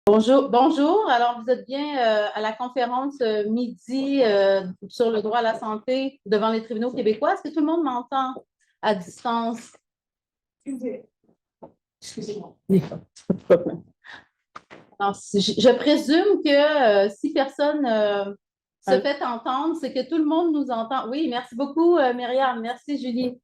Bonjour, bonjour. Alors, vous êtes bien à la conférence midi sur le droit à la santé devant les tribunaux québécois. Est-ce que tout le monde m'entend à distance? Excusez-moi. Pas de problème. Alors, je présume que si personne se fait entendre, c'est que tout le monde nous entend. Oui, merci beaucoup, Myriam. Merci, Julie.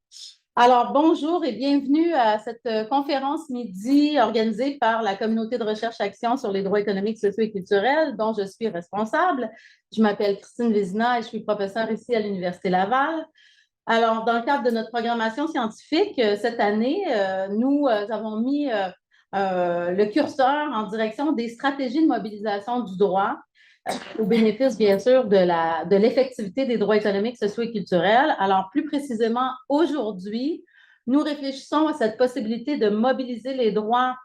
Alors, bonjour et bienvenue à cette conférence midi organisée par la Communauté de recherche action sur les droits économiques, sociaux et culturels, dont je suis responsable. Je m'appelle Christine Vézina et je suis professeure ici à l'Université Laval. Alors, dans le cadre de notre programmation scientifique, cette année, nous avons mis le curseur en direction des stratégies de mobilisation du droit au bénéfice, bien sûr, de l'effectivité des droits économiques, sociaux et culturels. Alors, plus précisément, aujourd'hui, nous réfléchissons à cette possibilité de mobiliser les droits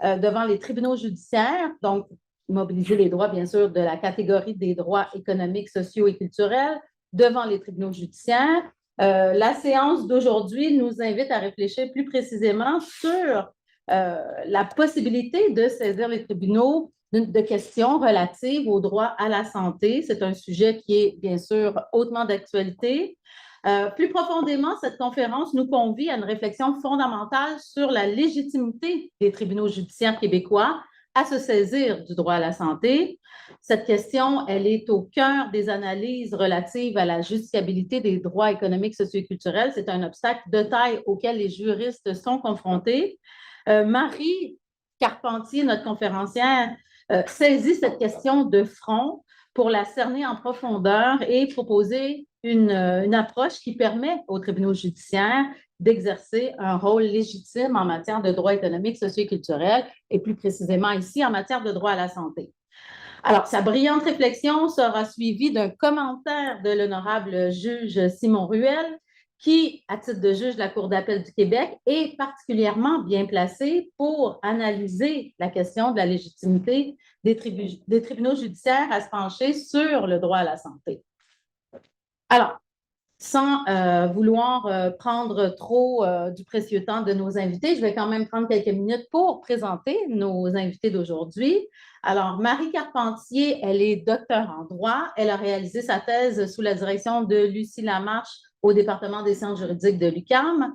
devant les tribunaux judiciaires, donc mobiliser les droits, bien sûr, de la catégorie des droits économiques, sociaux et culturels devant les tribunaux judiciaires. La séance d'aujourd'hui nous invite à réfléchir plus précisément sur la possibilité de saisir les tribunaux de questions relatives au droit à la santé. C'est un sujet qui est bien sûr hautement d'actualité. Plus profondément, cette conférence nous convie à une réflexion fondamentale sur la légitimité des tribunaux judiciaires québécois à se saisir du droit à la santé. Cette question, elle est au cœur des analyses relatives à la justiciabilité des droits économiques, sociaux et culturels. C'est un obstacle de taille auquel les juristes sont confrontés. Marie Carpentier, notre conférencière, saisit cette question de front pour la cerner en profondeur et proposer une approche qui permet aux tribunaux judiciaires d'exercer un rôle légitime en matière de droits économiques, sociaux et culturels, et plus précisément ici en matière de droit à la santé. Alors, sa brillante réflexion sera suivie d'un commentaire de l'honorable juge Simon Ruel, qui, à titre de juge de la Cour d'appel du Québec, est particulièrement bien placé pour analyser la question de la légitimité des tribunaux judiciaires à se pencher sur le droit à la santé. Alors, sans vouloir prendre trop du précieux temps de nos invités, je vais quand même prendre quelques minutes pour présenter nos invités d'aujourd'hui. Alors, Marie Carpentier, elle est docteure en droit. Elle a réalisé sa thèse sous la direction de Lucie Lamarche au département des sciences juridiques de l'UQAM.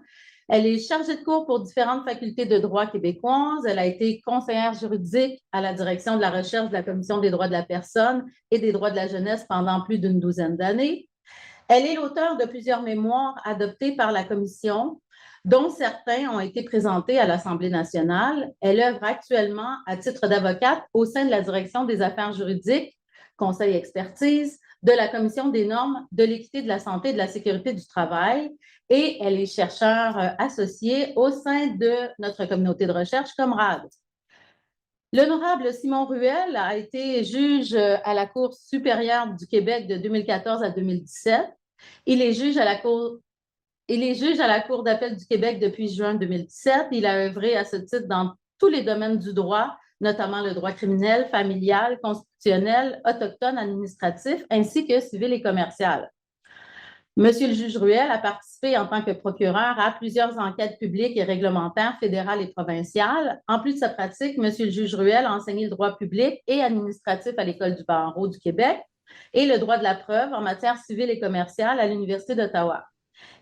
Elle est chargée de cours pour différentes facultés de droit québécoises. Elle a été conseillère juridique à la direction de la recherche de la Commission des droits de la personne et des droits de la jeunesse pendant plus d'une douzaine d'années. Elle est l'auteure de plusieurs mémoires adoptés par la Commission, dont certains ont été présentés à l'Assemblée nationale. Elle œuvre actuellement à titre d'avocate au sein de la Direction des affaires juridiques, Conseil expertise, de la Commission des normes de l'équité de la santé et de la sécurité du travail, et elle est chercheure associée au sein de notre communauté de recherche Comrade. L'honorable Simon Ruel a été juge à la Cour supérieure du Québec de 2014 à 2017. Il est juge à la Cour d'appel du Québec depuis juin 2017. Il a œuvré à ce titre dans tous les domaines du droit, notamment le droit criminel, familial, constitutionnel, autochtone, administratif, ainsi que civil et commercial. Monsieur le juge Ruel a participé en tant que procureur à plusieurs enquêtes publiques et réglementaires fédérales et provinciales. En plus de sa pratique, Monsieur le juge Ruel a enseigné le droit public et administratif à l'École du barreau du Québec et le droit de la preuve en matière civile et commerciale à l'Université d'Ottawa.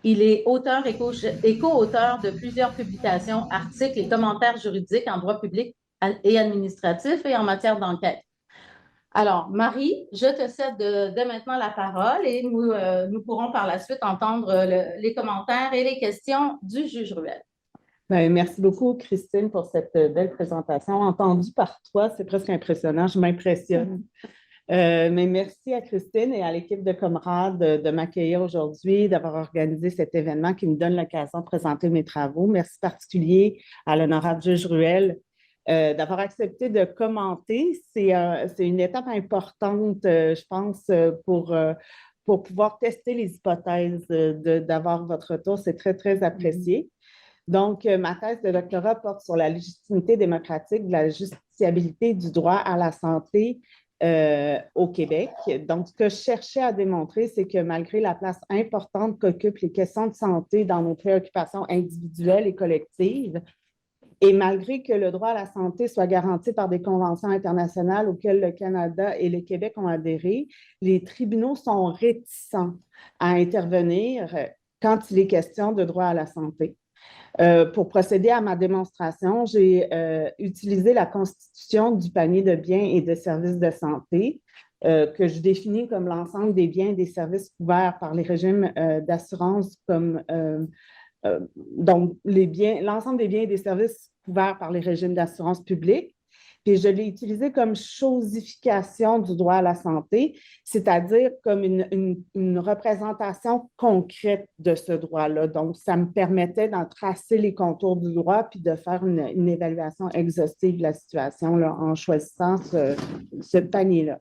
Il est auteur et co-auteur de plusieurs publications, articles et commentaires juridiques en droit public et administratif et en matière d'enquête. Alors, Marie, je te cède dès maintenant la parole et nous pourrons par la suite entendre les commentaires et les questions du juge Ruel. Bien, merci beaucoup, Christine, pour cette belle présentation. Entendue par toi, c'est presque impressionnant, je m'impressionne. Mais merci à Christine et à l'équipe de Comrade de m'accueillir aujourd'hui, d'avoir organisé cet événement qui me donne l'occasion de présenter mes travaux. Merci particulier à l'honorable juge Ruel d'avoir accepté de commenter. C'est une étape importante, je pense, pour pouvoir tester les hypothèses d'avoir votre retour. C'est très, très apprécié. Donc, ma thèse de doctorat porte sur la légitimité démocratique de la justiciabilité du droit à la santé au Québec. Donc, ce que je cherchais à démontrer, c'est que malgré la place importante qu'occupent les questions de santé dans nos préoccupations individuelles et collectives, Et malgré que le droit à la santé soit garanti par des conventions internationales auxquelles le Canada et le Québec ont adhéré, les tribunaux sont réticents à intervenir quand il est question de droit à la santé. Pour procéder à ma démonstration, j'ai utilisé la constitution du panier de biens et de services de santé, que je définis comme l'ensemble des biens et des services couverts par les régimes d'assurance donc l'ensemble des biens et des services couverts par les régimes d'assurance publique. Puis je l'ai utilisé comme chosification du droit à la santé, c'est-à-dire comme une représentation concrète de ce droit-là. Donc, ça me permettait d'en tracer les contours du droit puis de faire une évaluation exhaustive de la situation là, en choisissant ce panier-là.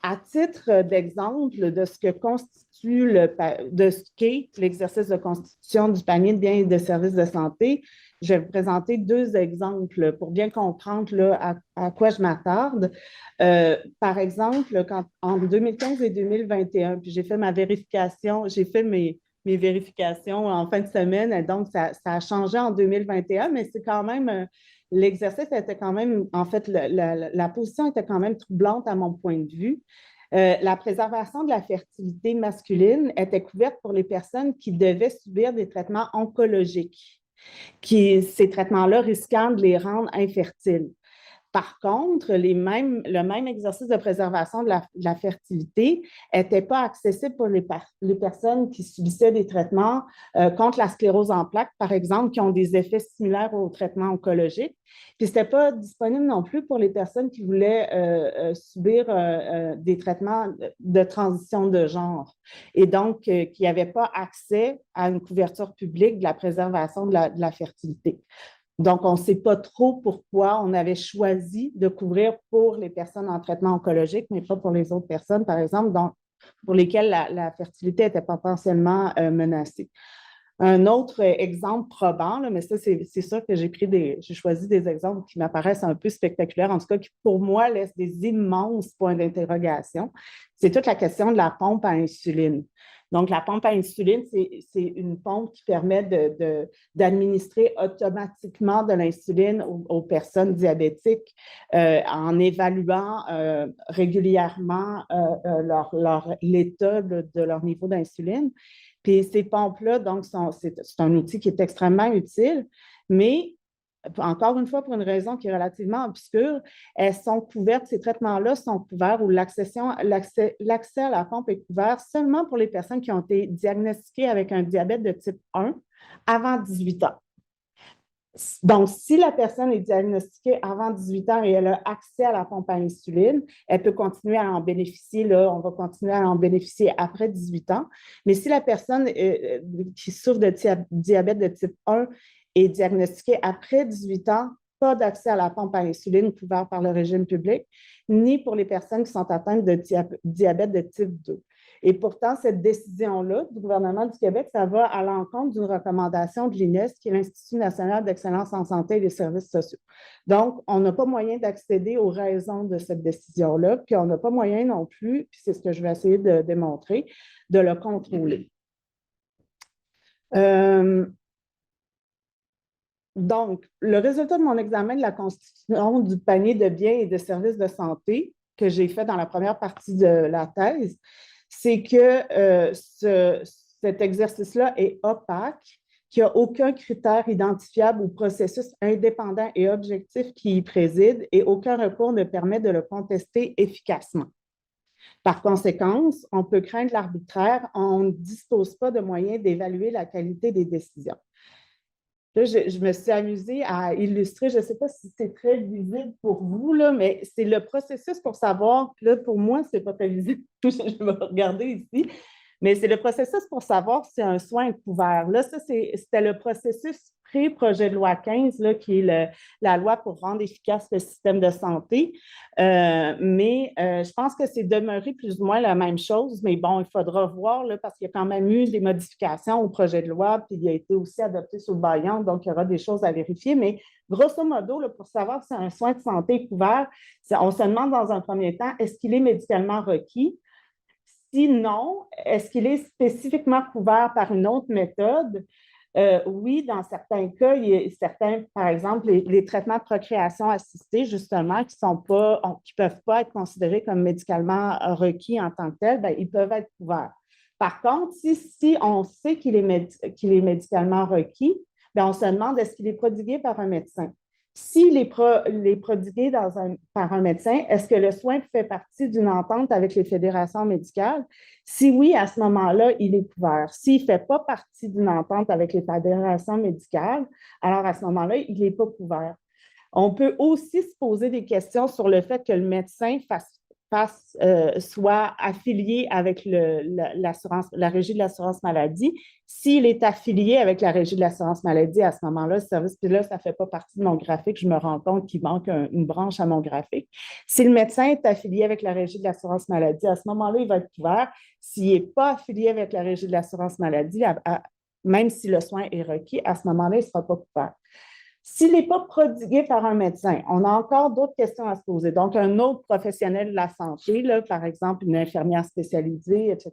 À titre d'exemple de ce que constitue de ce qu'est l'exercice de constitution du panier de biens et de services de santé, je vais vous présenter deux exemples pour bien comprendre là, à quoi je m'attarde. Par exemple, en 2015 et 2021, puis j'ai fait ma vérification, j'ai fait mes vérifications en fin de semaine, et donc ça a changé en 2021, mais c'est quand même l'exercice était quand même, en fait, la position était quand même troublante à mon point de vue. La préservation de la fertilité masculine était couverte pour les personnes qui devaient subir des traitements oncologiques, ces traitements-là risquant de les rendre infertiles. Par contre, le même exercice de préservation de la fertilité n'était pas accessible pour les personnes qui subissaient des traitements contre la sclérose en plaques, par exemple, qui ont des effets similaires aux traitements oncologiques. Puis, ce n'était pas disponible non plus pour les personnes qui voulaient subir des traitements de transition de genre et donc qui n'avaient pas accès à une couverture publique de la préservation de la fertilité. Donc, on ne sait pas trop pourquoi on avait choisi de couvrir pour les personnes en traitement oncologique, mais pas pour les autres personnes, par exemple, pour lesquelles la fertilité était potentiellement menacée. Un autre exemple probant, là, mais ça, c'est sûr que j'ai choisi des exemples qui m'apparaissent un peu spectaculaires, en tout cas qui, pour moi, laissent des immenses points d'interrogation. C'est toute la question de la pompe à insuline. Donc, la pompe à insuline, c'est une pompe qui permet d'administrer automatiquement de l'insuline aux personnes diabétiques en évaluant régulièrement l'état de leur niveau d'insuline. Puis ces pompes-là, donc, c'est un outil qui est extrêmement utile, mais encore une fois, pour une raison qui est relativement obscure, elles sont couvertes, ces traitements-là sont couverts ou l'accès à la pompe est couvert seulement pour les personnes qui ont été diagnostiquées avec un diabète de type 1 avant 18 ans. Donc, si la personne est diagnostiquée avant 18 ans et elle a accès à la pompe à insuline, elle peut continuer à en bénéficier. Là, on va continuer à en bénéficier après 18 ans. Mais si la personne qui souffre de diabète de type 1 est diagnostiquée après 18 ans, pas d'accès à la pompe à insuline couvert par le régime public, ni pour les personnes qui sont atteintes de diabète de type 2. Et pourtant, cette décision-là du gouvernement du Québec, ça va à l'encontre d'une recommandation de l'INES, qui est l'Institut national d'excellence en santé et des services sociaux. Donc, on n'a pas moyen d'accéder aux raisons de cette décision-là, puis on n'a pas moyen non plus, puis c'est ce que je vais essayer de démontrer, de le contrôler. Donc, le résultat de mon examen de la constitution du panier de biens et de services de santé que j'ai fait dans la première partie de la thèse, c'est que cet exercice-là est opaque, qu'il n'y a aucun critère identifiable ou processus indépendant et objectif qui y préside et aucun recours ne permet de le contester efficacement. Par conséquent, on peut craindre l'arbitraire, on ne dispose pas de moyens d'évaluer la qualité des décisions. Là, je me suis amusée à illustrer, je ne sais pas si c'est très visible pour vous, là, mais c'est le processus pour savoir, là, pour moi, ce n'est pas très visible, je vais regarder ici, mais c'est le processus pour savoir si un soin est couvert. Là, ça, c'était le processus pré-projet de loi 15, là, qui est la loi pour rendre efficace le système de santé. Mais je pense que c'est demeuré plus ou moins la même chose, mais bon, il faudra voir, là, parce qu'il y a quand même eu des modifications au projet de loi, puis il a été aussi adopté sous le bâillon, donc il y aura des choses à vérifier. Mais grosso modo, là, pour savoir si un soin de santé est couvert, on se demande dans un premier temps, est-ce qu'il est médicalement requis? Sinon, est-ce qu'il est spécifiquement couvert par une autre méthode? Oui, dans certains cas, il y a certains, par exemple, les traitements de procréation assistée, justement, qui peuvent pas être considérés comme médicalement requis en tant que tels, ben, ils peuvent être couverts. Par contre, si on sait qu'il est médicalement requis, ben, on se demande est-ce qu'il est prodigué par un médecin. S'il est prodigué par un médecin, est-ce que le soin fait partie d'une entente avec les fédérations médicales? Si oui, à ce moment-là, il est couvert. S'il ne fait pas partie d'une entente avec les fédérations médicales, alors à ce moment-là, il n'est pas couvert. On peut aussi se poser des questions sur le fait que le médecin soit affilié avec la Régie de l'assurance maladie. S'il est affilié avec la Régie de l'assurance maladie, à ce moment-là, le service, puis là, ça ne fait pas partie de mon graphique, je me rends compte qu'il manque une branche à mon graphique. Si le médecin est affilié avec la Régie de l'assurance maladie, à ce moment-là, il va être couvert. S'il n'est pas affilié avec la Régie de l'assurance maladie, même si le soin est requis, à ce moment-là, il ne sera pas couvert. S'il n'est pas prodigué par un médecin, on a encore d'autres questions à se poser. Donc, un autre professionnel de la santé, là, par exemple une infirmière spécialisée, etc.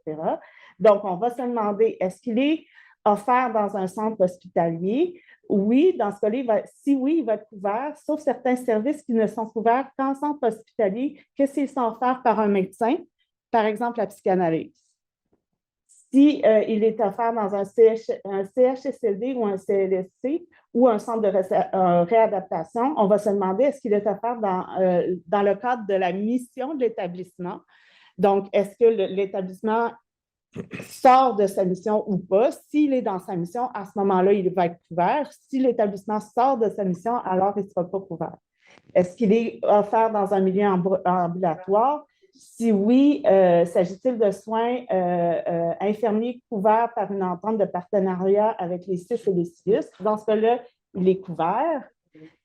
Donc, on va se demander, est-ce qu'il est offert dans un centre hospitalier? Oui, dans ce cas-là, si oui, il va être couvert, sauf certains services qui ne sont couverts qu'en centre hospitalier, que s'ils sont offerts par un médecin, par exemple la psychanalyse. Si il est offert dans un CHSLD ou un CLSC ou un centre de réadaptation, on va se demander est-ce qu'il est offert dans le cadre de la mission de l'établissement. Donc, est-ce que l'établissement sort de sa mission ou pas? S'il est dans sa mission, à ce moment-là, il va être couvert. Si l'établissement sort de sa mission, alors il ne sera pas couvert. Est-ce qu'il est offert dans un milieu ambulatoire? Si oui, s'agit-il de soins infirmiers couverts par une entente de partenariat avec les CIUS et les CIUS? Dans ce cas-là, il est couvert.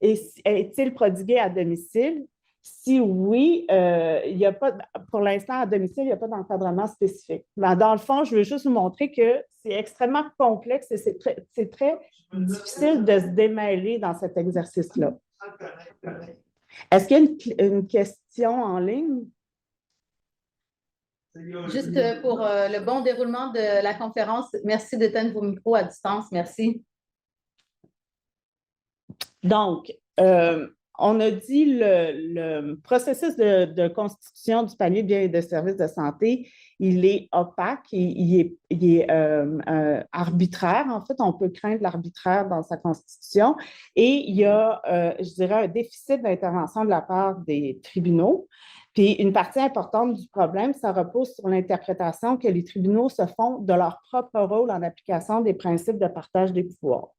Et est-il prodigué à domicile? Si oui, il n'y a pas, pour l'instant, à domicile, il n'y a pas d'encadrement spécifique. Mais dans le fond, je veux juste vous montrer que c'est extrêmement complexe et c'est très difficile de se démêler dans cet exercice-là. Est-ce qu'il y a une question en ligne? Juste pour le bon déroulement de la conférence, merci d'éteindre vos micros à distance. Merci. Donc, on a dit le processus de constitution du panier de biens et de services de santé, il est opaque, il est arbitraire. En fait, on peut craindre l'arbitraire dans sa constitution. Et il y a, je dirais, un déficit d'intervention de la part des tribunaux. Puis une partie importante du problème, ça repose sur l'interprétation que les tribunaux se font de leur propre rôle en application des principes de partage des pouvoirs.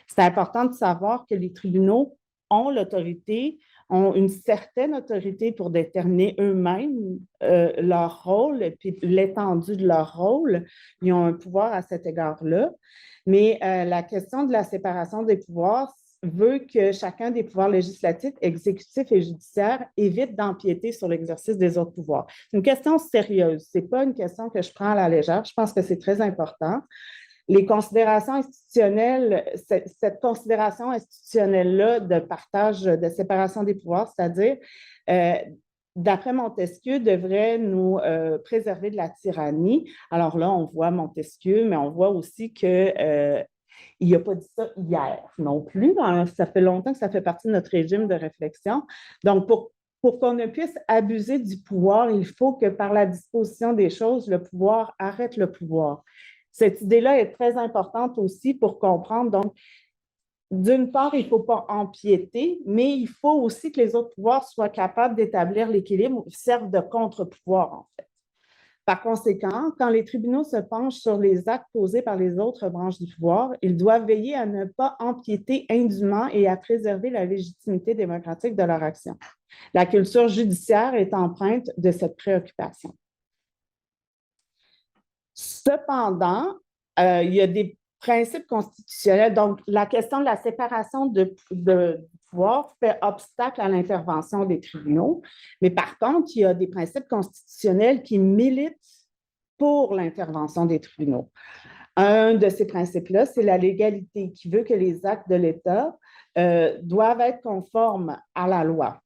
C'est important de savoir que les tribunaux ont l'autorité, ont une certaine autorité pour déterminer eux-mêmes leur rôle et puis l'étendue de leur rôle. Ils ont un pouvoir à cet égard-là. Mais la question de la séparation des pouvoirs veut que chacun des pouvoirs législatifs, exécutifs et judiciaires évite d'empiéter sur l'exercice des autres pouvoirs. C'est une question sérieuse. Ce n'est pas une question que je prends à la légère. Je pense que c'est très important. Les considérations institutionnelles, cette considération institutionnelle-là de partage, de séparation des pouvoirs, c'est-à-dire, d'après Montesquieu, devrait nous préserver de la tyrannie. Alors là, on voit Montesquieu, mais on voit aussi que il n'a pas dit ça hier non plus. Ça fait longtemps que ça fait partie de notre régime de réflexion. Donc, pour qu'on ne puisse abuser du pouvoir, il faut que par la disposition des choses, le pouvoir arrête le pouvoir. Cette idée-là est très importante aussi pour comprendre. Donc, d'une part, il ne faut pas empiéter, mais il faut aussi que les autres pouvoirs soient capables d'établir l'équilibre ou servent de contre-pouvoir, en fait. Par conséquent, quand les tribunaux se penchent sur les actes posés par les autres branches du pouvoir, ils doivent veiller à ne pas empiéter indûment et à préserver la légitimité démocratique de leur action. La culture judiciaire est empreinte de cette préoccupation. Cependant, il y a des principes constitutionnels. Donc, la question de la séparation de pouvoir fait obstacle à l'intervention des tribunaux. Mais par contre, il y a des principes constitutionnels qui militent pour l'intervention des tribunaux. Un de ces principes-là, c'est la légalité, qui veut que les actes de l'État doivent être conformes à la loi.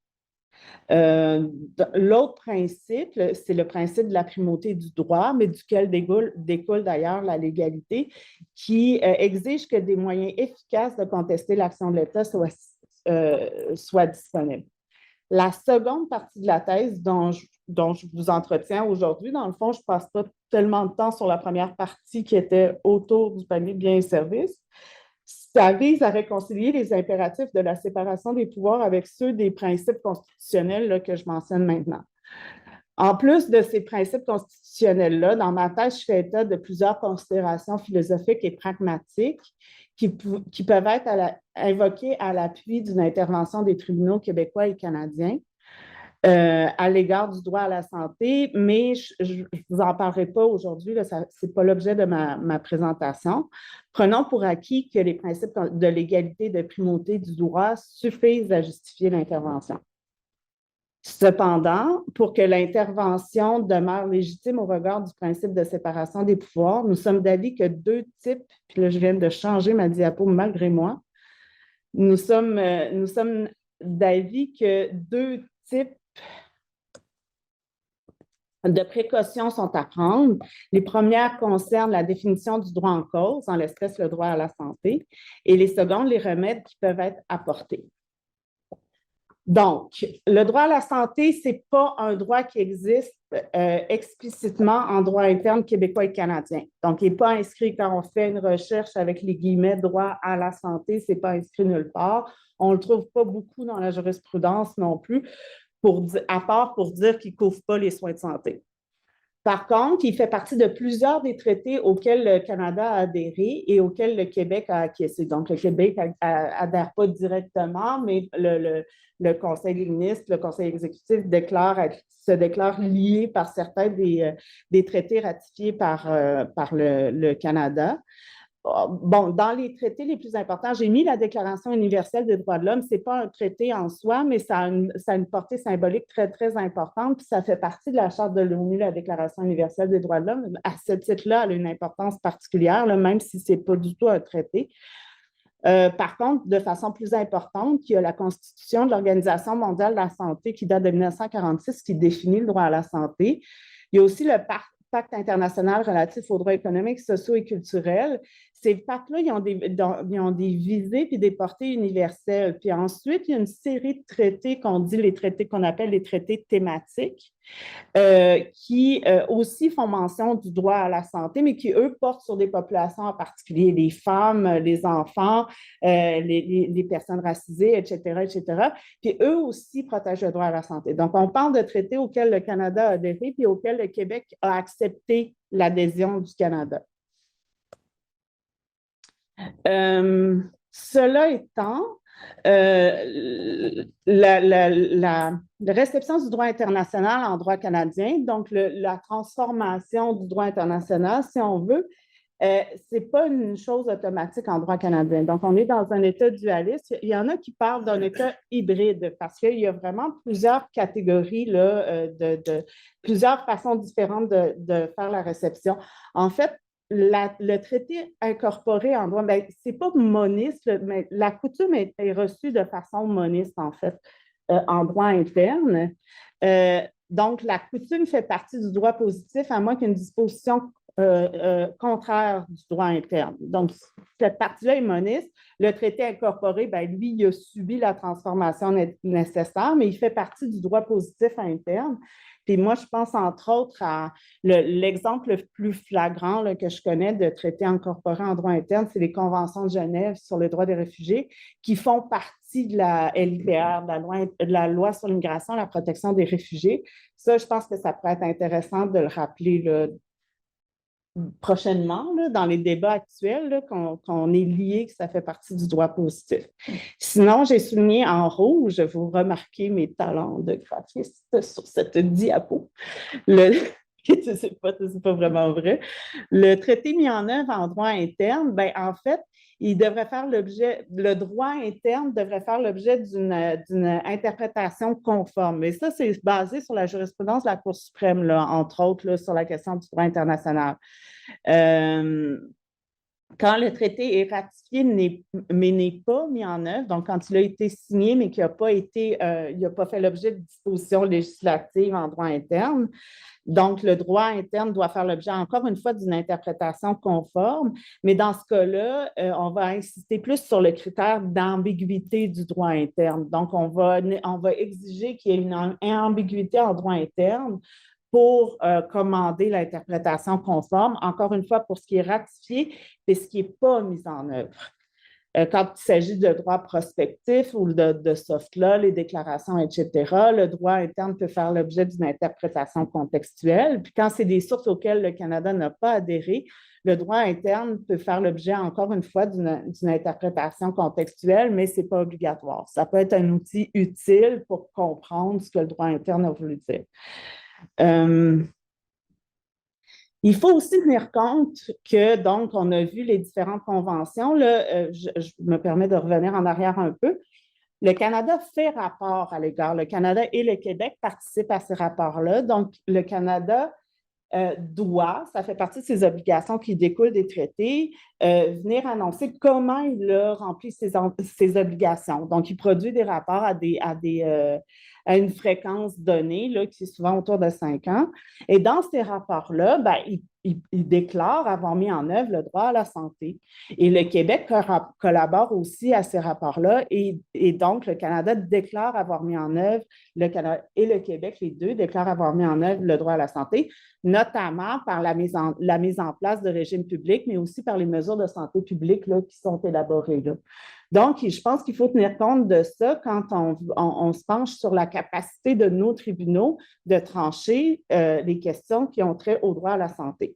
L'autre principe, c'est le principe de la primauté du droit, mais duquel découle d'ailleurs la légalité, qui exige que des moyens efficaces de contester l'action de l'État soient disponibles. La seconde partie de la thèse dont je vous entretiens aujourd'hui, dans le fond, je ne passe pas tellement de temps sur la première partie qui était autour du panier de biens et services. Ça vise à réconcilier les impératifs de la séparation des pouvoirs avec ceux des principes constitutionnels là, que je mentionne maintenant. En plus de ces principes constitutionnels-là, dans ma thèse, je fais état de plusieurs considérations philosophiques et pragmatiques qui peuvent être invoquées à l'appui d'une intervention des tribunaux québécois et canadiens à l'égard du droit à la santé, mais je ne vous en parlerai pas aujourd'hui, ce n'est pas l'objet de ma présentation. Prenons pour acquis que les principes de l'égalité et de primauté du droit suffisent à justifier l'intervention. Cependant, pour que l'intervention demeure légitime au regard du principe de séparation des pouvoirs, nous sommes d'avis que deux types, puis là je viens de changer ma diapo malgré moi, nous sommes d'avis que deux types de précautions sont à prendre. Les premières concernent la définition du droit en cause, en l'espèce le droit à la santé, et les secondes, les remèdes qui peuvent être apportés. Donc, le droit à la santé, ce n'est pas un droit qui existe explicitement en droit interne québécois et canadien. Donc, il n'est pas inscrit quand on fait une recherche avec les guillemets droit à la santé, ce n'est pas inscrit nulle part. On ne le trouve pas beaucoup dans la jurisprudence non plus, à part pour dire qu'il ne couvre pas les soins de santé. Par contre, il fait partie de plusieurs des traités auxquels le Canada a adhéré et auxquels le Québec a acquiescé. Donc, le Québec n'adhère pas directement, mais le Conseil des ministres, le Conseil exécutif se déclare lié par certains des traités ratifiés par le Canada. Bon, dans les traités les plus importants, j'ai mis la Déclaration universelle des droits de l'homme. Ce n'est pas un traité en soi, mais ça a une portée symbolique très, très importante. Puis ça fait partie de la Charte de l'ONU, la Déclaration universelle des droits de l'homme. À ce titre-là, elle a une importance particulière, là, même si ce n'est pas du tout un traité. Par contre, de façon plus importante, il y a la Constitution de l'Organisation mondiale de la santé qui date de 1946, qui définit le droit à la santé. Il y a aussi le Pacte international relatif aux droits économiques, sociaux et culturels. Ces pactes-là, ils ont des visées et des portées universelles. Puis ensuite, il y a une série de traités qu'on appelle les traités thématiques, qui aussi font mention du droit à la santé, mais qui, eux, portent sur des populations en particulier, les femmes, les enfants, les personnes racisées, etc., etc. Puis eux aussi protègent le droit à la santé. Donc, on parle de traités auxquels le Canada a adhéré, puis auxquels le Québec a accepté l'adhésion du Canada. Cela étant, la réception du droit international en droit canadien, donc la transformation du droit international, si on veut, ce n'est pas une chose automatique en droit canadien. Donc, on est dans un état dualiste. Il y en a qui parlent d'un état hybride parce qu'il y a vraiment plusieurs catégories, là, plusieurs façons différentes de faire la réception. En fait, le traité incorporé en droit, ce n'est pas moniste, mais la coutume est reçue de façon moniste, en fait, en droit interne. Donc, la coutume fait partie du droit positif, à moins qu'une disposition contraire du droit interne. Donc, cette partie-là est moniste. Le traité incorporé, lui, il a subi la transformation nécessaire, mais il fait partie du droit positif interne. Puis moi, je pense entre autres à l'exemple le plus flagrant là, que je connais de traité incorporé en droit interne, c'est les conventions de Genève sur le droit des réfugiés qui font partie de la LIPR, de la loi sur l'immigration et la protection des réfugiés. Ça, je pense que ça pourrait être intéressant de le rappeler là, prochainement, là, dans les débats actuels, qu'on est lié, que ça fait partie du droit positif. Sinon, j'ai souligné en rouge, vous remarquez mes talents de graphiste sur cette diapo. C'est pas vraiment vrai. Le traité mis en œuvre en droit interne, en fait, le droit interne devrait faire l'objet d'une interprétation conforme. Et ça, c'est basé sur la jurisprudence de la Cour suprême, là, entre autres, là, sur la question du droit international. quand le traité est ratifié, mais n'est pas mis en œuvre, donc quand il a été signé, mais qu'il n'a pas il n'a pas fait l'objet de dispositions législatives en droit interne, donc le droit interne doit faire l'objet, encore une fois, d'une interprétation conforme, mais dans ce cas-là, on va insister plus sur le critère d'ambiguïté du droit interne. Donc, on va exiger qu'il y ait une ambiguïté en droit interne pour commander l'interprétation conforme, encore une fois, pour ce qui est ratifié et ce qui n'est pas mis en œuvre. Quand il s'agit de droits prospectifs ou de soft law, les déclarations, etc., le droit interne peut faire l'objet d'une interprétation contextuelle. Puis quand c'est des sources auxquelles le Canada n'a pas adhéré, le droit interne peut faire l'objet, encore une fois, d'une interprétation contextuelle, mais ce n'est pas obligatoire. Ça peut être un outil utile pour comprendre ce que le droit interne a voulu dire. Il faut aussi tenir compte que, donc, on a vu les différentes conventions. Là, je me permets de revenir en arrière un peu. Le Canada fait rapport à l'égard. Le Canada et le Québec participent à ces rapports-là. Donc, le Canada doit, ça fait partie de ses obligations qui découlent des traités, venir annoncer comment il a rempli ses obligations. Donc, il produit des rapports à une fréquence donnée, là, qui est souvent autour de 5 ans. Et dans ces rapports-là, ben, il déclare avoir mis en œuvre le droit à la santé. Et le Québec collabore aussi à ces rapports-là. Et donc, le Canada déclare avoir mis en œuvre, le Canada et le Québec, les deux, déclarent avoir mis en œuvre le droit à la santé, notamment par la mise en place de régimes publics, mais aussi par les mesures de santé publique là, qui sont élaborées. Là. Donc, je pense qu'il faut tenir compte de ça quand on se penche sur la capacité de nos tribunaux de trancher les questions qui ont trait au droit à la santé.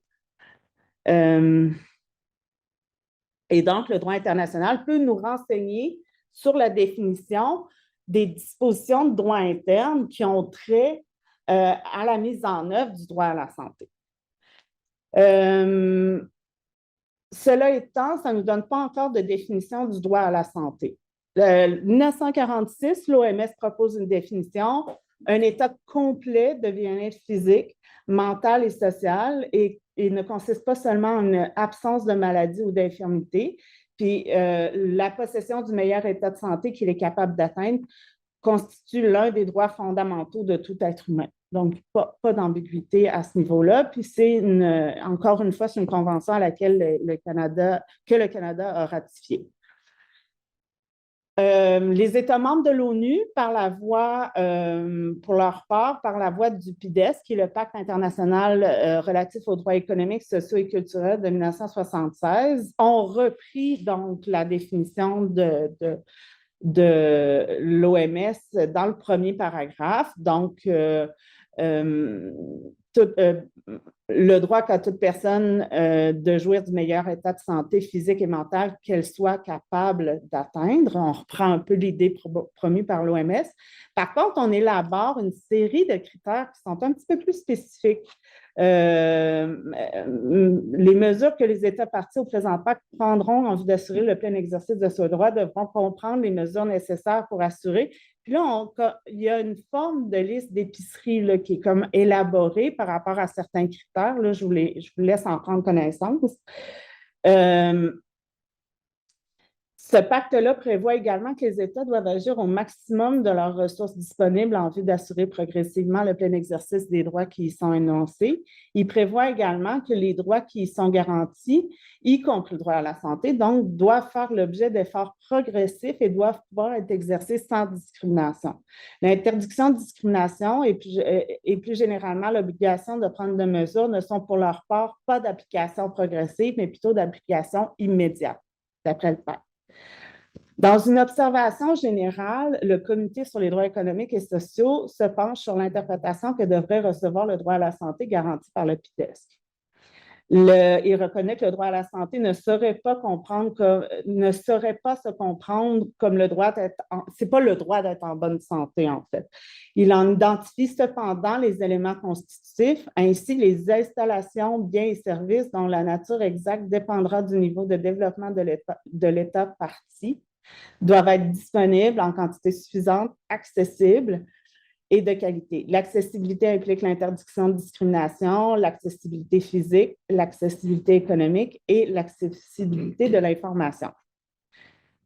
Et donc, le droit international peut nous renseigner sur la définition des dispositions de droit interne qui ont trait à la mise en œuvre du droit à la santé. Cela étant, ça ne nous donne pas encore de définition du droit à la santé. En 1946, l'OMS propose une définition, un état complet de bien-être physique, mental et social, et ne consiste pas seulement en une absence de maladie ou d'infirmité. Puis la possession du meilleur état de santé qu'il est capable d'atteindre constitue l'un des droits fondamentaux de tout être humain. Donc, pas d'ambiguïté à ce niveau-là. Puis c'est encore une fois, c'est une convention à laquelle le Canada a ratifié. Les États membres de l'ONU, par la voie, pour leur part, par la voie du PIDES, qui est le Pacte international relatif aux droits économiques, sociaux et culturels de 1976, ont repris donc la définition de l'OMS dans le premier paragraphe. Donc, le droit qu'a toute personne de jouir du meilleur état de santé physique et mental qu'elle soit capable d'atteindre. On reprend un peu l'idée promue par l'OMS. Par contre, on élabore une série de critères qui sont un petit peu plus spécifiques. Les mesures que les États partis au présent pacte prendront en vue d'assurer le plein exercice de ce droit devront comprendre les mesures nécessaires pour assurer. Puis là, il y a une forme de liste d'épicerie qui est comme élaborée par rapport à certains critères. Là, je vous laisse en prendre connaissance. Ce pacte-là prévoit également que les États doivent agir au maximum de leurs ressources disponibles en vue d'assurer progressivement le plein exercice des droits qui y sont énoncés. Il prévoit également que les droits qui y sont garantis, y compris le droit à la santé, donc doivent faire l'objet d'efforts progressifs et doivent pouvoir être exercés sans discrimination. L'interdiction de discrimination et plus généralement l'obligation de prendre des mesures ne sont pour leur part pas d'application progressive, mais plutôt d'application immédiate, d'après le pacte. Dans une observation générale, le Comité sur les droits économiques et sociaux se penche sur l'interprétation que devrait recevoir le droit à la santé garanti par le PIDESC. Il reconnaît que le droit à la santé ne saurait pas se comprendre comme le droit d'être c'est pas le droit d'être en bonne santé, en fait. Il en identifie cependant les éléments constitutifs, ainsi les installations, biens et services dont la nature exacte dépendra du niveau de développement de l'État partie, doivent être disponibles en quantité suffisante, accessibles et de qualité. L'accessibilité implique l'interdiction de discrimination, l'accessibilité physique, l'accessibilité économique et l'accessibilité de l'information.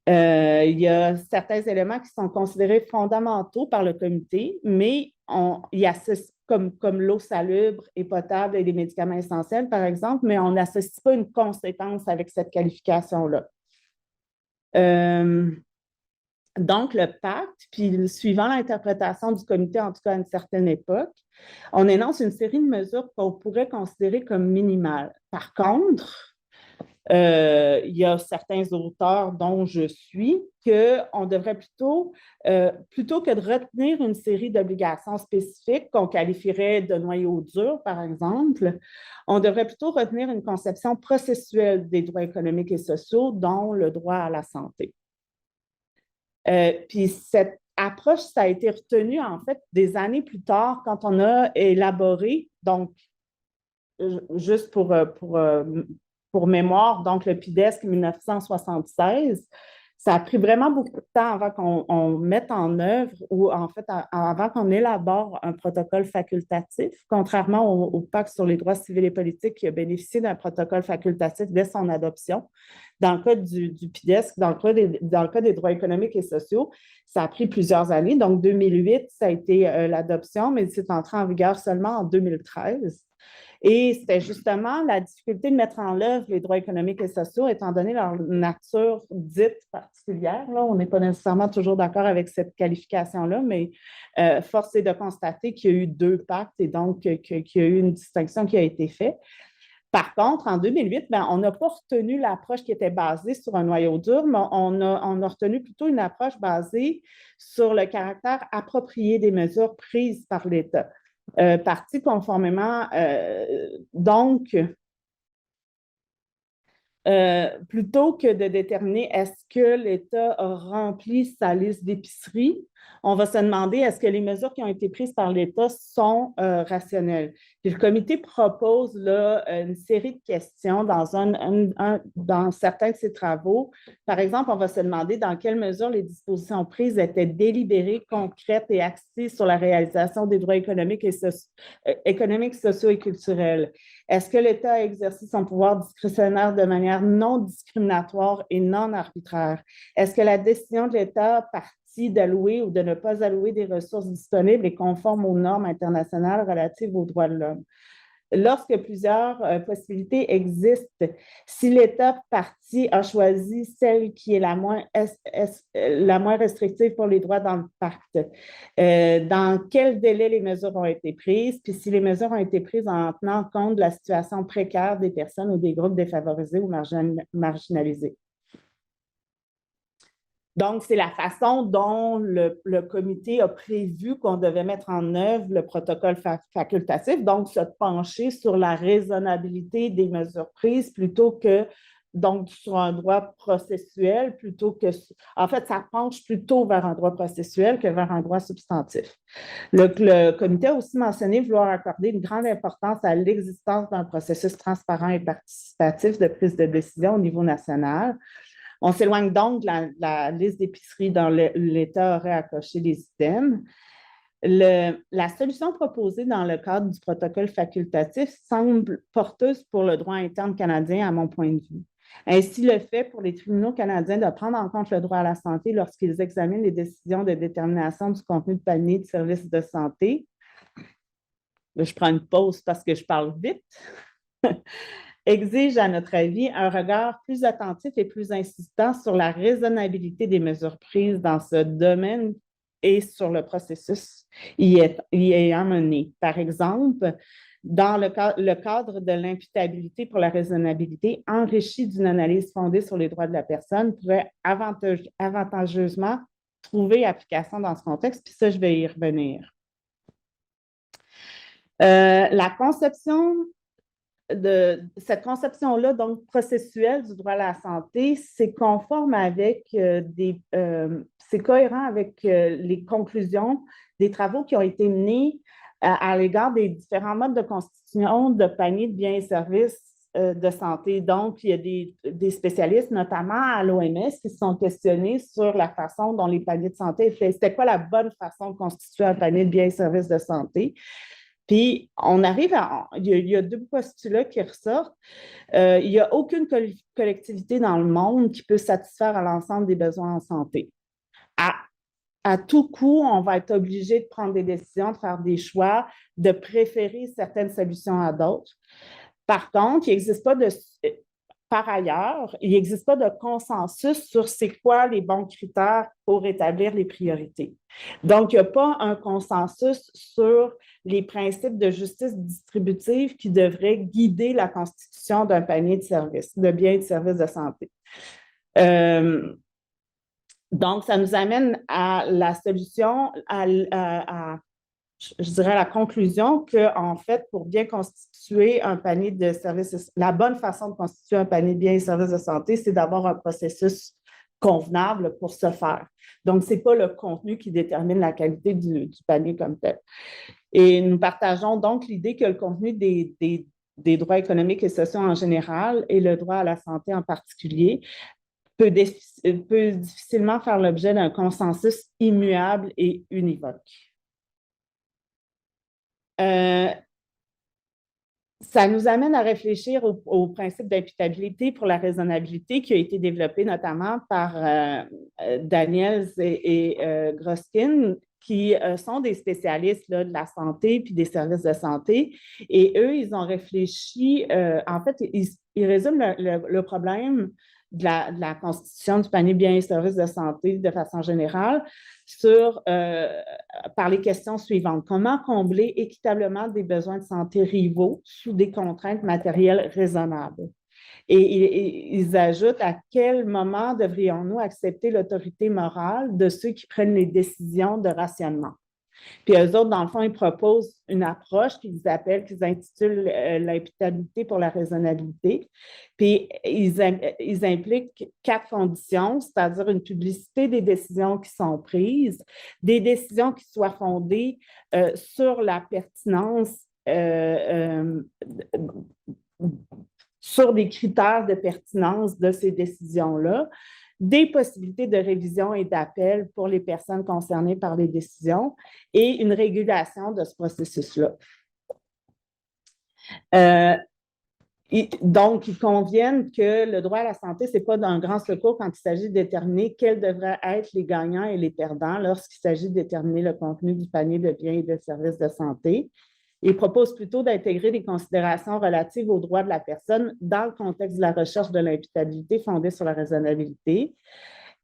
Il y a certains éléments qui sont considérés fondamentaux par le comité, mais il y a comme l'eau salubre et potable et les médicaments essentiels, par exemple, mais on n'associe pas une conséquence avec cette qualification-là. Donc, le pacte, puis suivant l'interprétation du comité, en tout cas à une certaine époque, on énonce une série de mesures qu'on pourrait considérer comme minimales. Par contre, il y a certains auteurs dont je suis qu'on devrait plutôt que de retenir une série d'obligations spécifiques qu'on qualifierait de noyau dur, par exemple, on devrait plutôt retenir une conception processuelle des droits économiques et sociaux, dont le droit à la santé. Puis cette approche, ça a été retenu en fait des années plus tard quand on a élaboré, donc juste pour mémoire, donc le PIDESC 1976, ça a pris vraiment beaucoup de temps avant qu'on mette en œuvre ou en fait avant qu'on élabore un protocole facultatif, contrairement au pacte sur les droits civils et politiques qui a bénéficié d'un protocole facultatif dès son adoption. Dans le cas du PIDESC, dans le cas des droits économiques et sociaux, ça a pris plusieurs années. Donc, 2008, ça a été l'adoption, mais c'est entré en vigueur seulement en 2013. Et c'était justement la difficulté de mettre en œuvre les droits économiques et sociaux, étant donné leur nature dite particulière. Là, on n'est pas nécessairement toujours d'accord avec cette qualification-là, mais force est de constater qu'il y a eu deux pactes et donc qu'il y a eu une distinction qui a été faite. Par contre, en 2008, on n'a pas retenu l'approche qui était basée sur un noyau dur, mais on a retenu plutôt une approche basée sur le caractère approprié des mesures prises par l'État. Parti conformément, donc, plutôt que de déterminer est-ce que l'État a rempli sa liste d'épicerie, on va se demander est-ce que les mesures qui ont été prises par l'État sont rationnelles. Puis le comité propose là, une série de questions dans certains de ses travaux. Par exemple, on va se demander dans quelle mesure les dispositions prises étaient délibérées, concrètes et axées sur la réalisation des droits économiques, sociaux et culturels. Est-ce que l'État a exercé son pouvoir discrétionnaire de manière non discriminatoire et non arbitraire? Est-ce que la décision de l'État partie d'allouer ou de ne pas allouer des ressources disponibles est conforme aux normes internationales relatives aux droits de l'homme? Lorsque plusieurs possibilités existent, si l'État partie a choisi celle qui est la moins restrictive pour les droits dans le pacte, dans quel délai les mesures ont été prises, puis si les mesures ont été prises en tenant compte de la situation précaire des personnes ou des groupes défavorisés ou marginalisés. Donc, c'est la façon dont le comité a prévu qu'on devait mettre en œuvre le protocole facultatif, donc se pencher sur la raisonnabilité des mesures prises plutôt que donc sur un droit processuel, plutôt que… En fait, ça penche plutôt vers un droit processuel que vers un droit substantif. Le comité a aussi mentionné vouloir accorder une grande importance à l'existence d'un processus transparent et participatif de prise de décision au niveau national. On s'éloigne donc de la liste d'épicerie dont l'État aurait à cocher les items. La solution proposée dans le cadre du protocole facultatif semble porteuse pour le droit interne canadien, à mon point de vue. Ainsi, le fait pour les tribunaux canadiens de prendre en compte le droit à la santé lorsqu'ils examinent les décisions de détermination du contenu de panier de services de santé, je prends une pause parce que je parle vite, exige, à notre avis, un regard plus attentif et plus insistant sur la raisonnabilité des mesures prises dans ce domaine et sur le processus y ayant mené. Par exemple, dans le cadre de l'imputabilité pour la raisonnabilité, enrichi d'une analyse fondée sur les droits de la personne, pourrait avantageusement trouver application dans ce contexte, puis ça, je vais y revenir. La conception cette conception-là, donc processuelle du droit à la santé, c'est conforme avec c'est cohérent avec les conclusions des travaux qui ont été menés à l'égard des différents modes de constitution de paniers de biens et services de santé. Donc, il y a des spécialistes, notamment à l'OMS, qui se sont questionnés sur la façon dont les paniers de santé étaient. C'était quoi la bonne façon de constituer un panier de biens et services de santé? Puis, on arrive à. Il y a deux postulats qui ressortent. Il n'y a aucune collectivité dans le monde qui peut satisfaire à l'ensemble des besoins en santé. À tout coup, on va être obligé de prendre des décisions, de faire des choix, de préférer certaines solutions à d'autres. Par contre, par ailleurs, il n'existe pas de consensus sur c'est quoi les bons critères pour établir les priorités. Donc, il n'y a pas un consensus sur les principes de justice distributive qui devraient guider la constitution d'un panier de services, de biens et de services de santé. Donc, ça nous amène à la solution, je dirais à la conclusion qu'en fait, pour bien constituer un panier de services, la bonne façon de constituer un panier de biens et services de santé, c'est d'avoir un processus convenable pour ce faire. Donc, ce n'est pas le contenu qui détermine la qualité du panier comme tel. Et nous partageons donc l'idée que le contenu des droits économiques et sociaux en général et le droit à la santé en particulier peut difficilement faire l'objet d'un consensus immuable et univoque. Ça nous amène à réfléchir au principe d'imputabilité pour la raisonnabilité qui a été développé notamment par Daniels et Groskin, qui sont des spécialistes là, de la santé puis des services de santé. Et eux, ils ont réfléchi, en fait, ils résument le problème de la constitution du panier biens et services de santé de façon générale par les questions suivantes. Comment combler équitablement des besoins de santé rivaux sous des contraintes matérielles raisonnables? Et ils ajoutent à quel moment devrions-nous accepter l'autorité morale de ceux qui prennent les décisions de rationnement? Puis eux autres, dans le fond, ils proposent une approche qu'ils intitulent l'imputabilité pour la raisonnabilité. Puis ils impliquent 4 conditions, c'est-à-dire une publicité des décisions qui sont prises, des décisions qui soient fondées sur la pertinence, sur des critères de pertinence de ces décisions-là, des possibilités de révision et d'appel pour les personnes concernées par les décisions et une régulation de ce processus-là. Donc, ils conviennent que le droit à la santé, ce n'est pas d'un grand secours quand il s'agit de déterminer quels devraient être les gagnants et les perdants lorsqu'il s'agit de déterminer le contenu du panier de biens et de services de santé. Il propose plutôt d'intégrer des considérations relatives aux droits de la personne dans le contexte de la recherche de l'imputabilité fondée sur la raisonnabilité.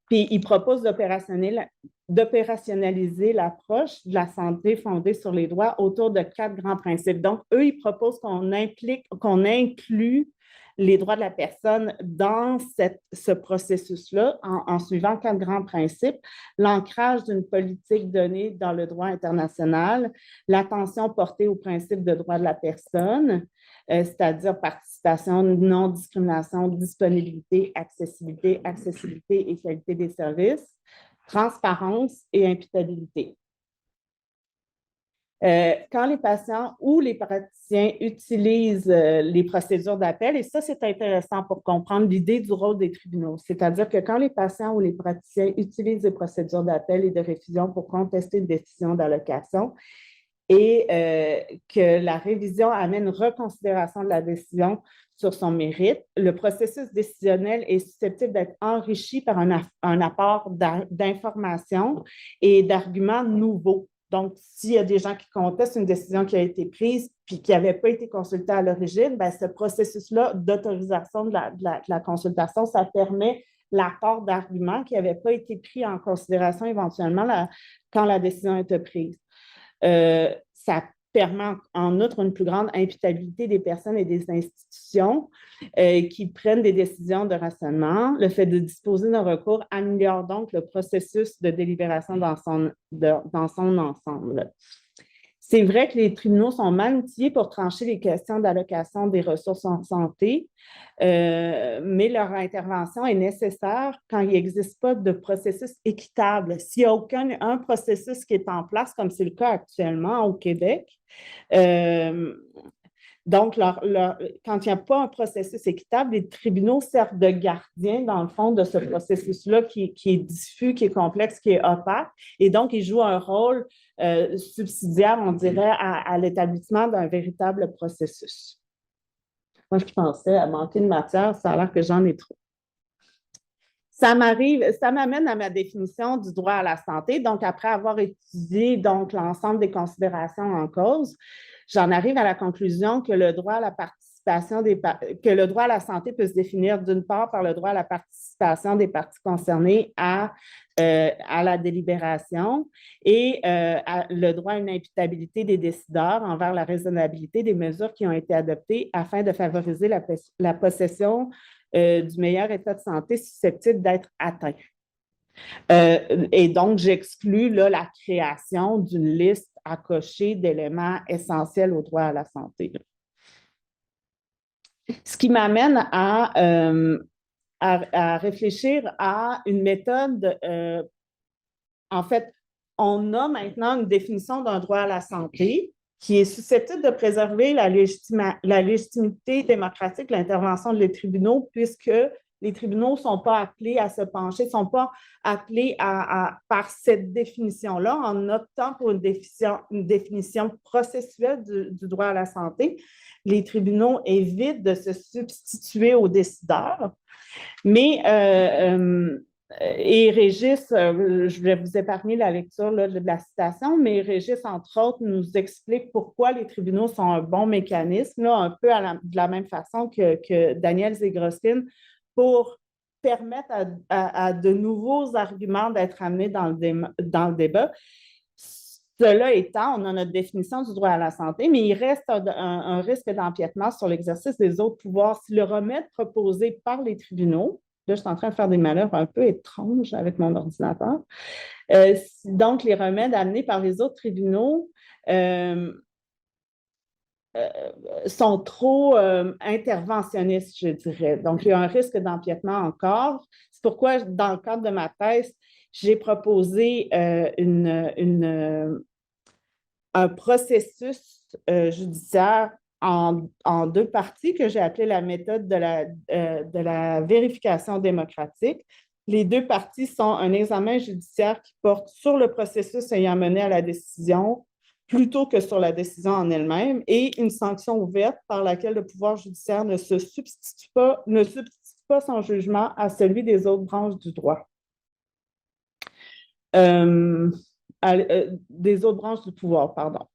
Puis, il propose d'opérationnaliser l'approche de la santé fondée sur les droits autour de 4 grands principes. Donc, eux, ils proposent qu'on inclue les droits de la personne dans ce processus-là en suivant 4 grands principes. L'ancrage d'une politique donnée dans le droit international, l'attention portée au principe de droit de la personne, c'est-à-dire participation, non-discrimination, disponibilité, accessibilité et qualité des services, transparence et imputabilité. Quand les patients ou les praticiens utilisent les procédures d'appel, et ça, c'est intéressant pour comprendre l'idée du rôle des tribunaux, c'est-à-dire que quand les patients ou les praticiens utilisent les procédures d'appel et de réfusion pour contester une décision d'allocation et que la révision amène reconsidération de la décision sur son mérite, le processus décisionnel est susceptible d'être enrichi par un apport d'informations et d'arguments nouveaux. Donc, s'il y a des gens qui contestent une décision qui a été prise puis qui n'avait pas été consultée à l'origine, bien, ce processus-là d'autorisation de la consultation, ça permet l'apport d'arguments qui n'avaient pas été pris en considération éventuellement quand la décision a été prise. Ça permet en outre une plus grande imputabilité des personnes et des institutions qui prennent des décisions de rationnement. Le fait de disposer d'un recours améliore donc le processus de délibération dans son ensemble. C'est vrai que les tribunaux sont mal outillés pour trancher les questions d'allocation des ressources en santé, mais leur intervention est nécessaire quand il n'existe pas de processus équitable. S'il n'y a aucun processus qui est en place, comme c'est le cas actuellement au Québec, Donc, quand il n'y a pas un processus équitable, les tribunaux servent de gardiens, dans le fond, de ce processus-là qui est diffus, qui est complexe, qui est opaque. Et donc, ils jouent un rôle subsidiaire, on dirait, à l'établissement d'un véritable processus. Moi, je pensais à manquer de matière, ça a l'air que j'en ai trop. Ça m'amène à ma définition du droit à la santé. Donc, après avoir étudié l'ensemble des considérations en cause, j'en arrive à la conclusion que le droit à la que le droit à la santé peut se définir d'une part par le droit à la participation des parties concernées à la délibération et le droit à une imputabilité des décideurs envers la raisonnabilité des mesures qui ont été adoptées afin de favoriser la possession du meilleur état de santé susceptible d'être atteint. Et donc, j'exclus là, la création d'une liste à cocher d'éléments essentiels au droit à la santé. Ce qui m'amène à réfléchir à une méthode. En fait, on a maintenant une définition d'un droit à la santé qui est susceptible de préserver la légitimité démocratique de l'intervention des tribunaux, puisque les tribunaux ne sont pas appelés à se pencher, ne sont pas appelés par cette définition-là, en optant pour une définition processuelle du droit à la santé. Les tribunaux évitent de se substituer aux décideurs, mais et Régis, je vais vous épargner la lecture là, de la citation, mais Régis, entre autres, nous explique pourquoi les tribunaux sont un bon mécanisme, là, un peu de la même façon que Daniel Zegroskine, pour permettre à de nouveaux arguments d'être amenés dans le débat. Cela étant, on a notre définition du droit à la santé, mais il reste un risque d'empiètement sur l'exercice des autres pouvoirs. Si le remède proposé par les tribunaux, là, je suis en train de faire des manœuvres un peu étranges avec mon ordinateur. Donc, les remèdes amenés par les autres tribunaux sont trop interventionnistes, je dirais. Donc, il y a un risque d'empiètement encore. C'est pourquoi, dans le cadre de ma thèse, j'ai proposé un processus judiciaire en deux parties que j'ai appelé la méthode de la vérification démocratique. Les deux parties sont un examen judiciaire qui porte sur le processus ayant mené à la décision plutôt que sur la décision en elle-même et une sanction ouverte par laquelle le pouvoir judiciaire ne substitue pas son jugement à celui des autres branches du droit. Des autres branches du pouvoir, pardon.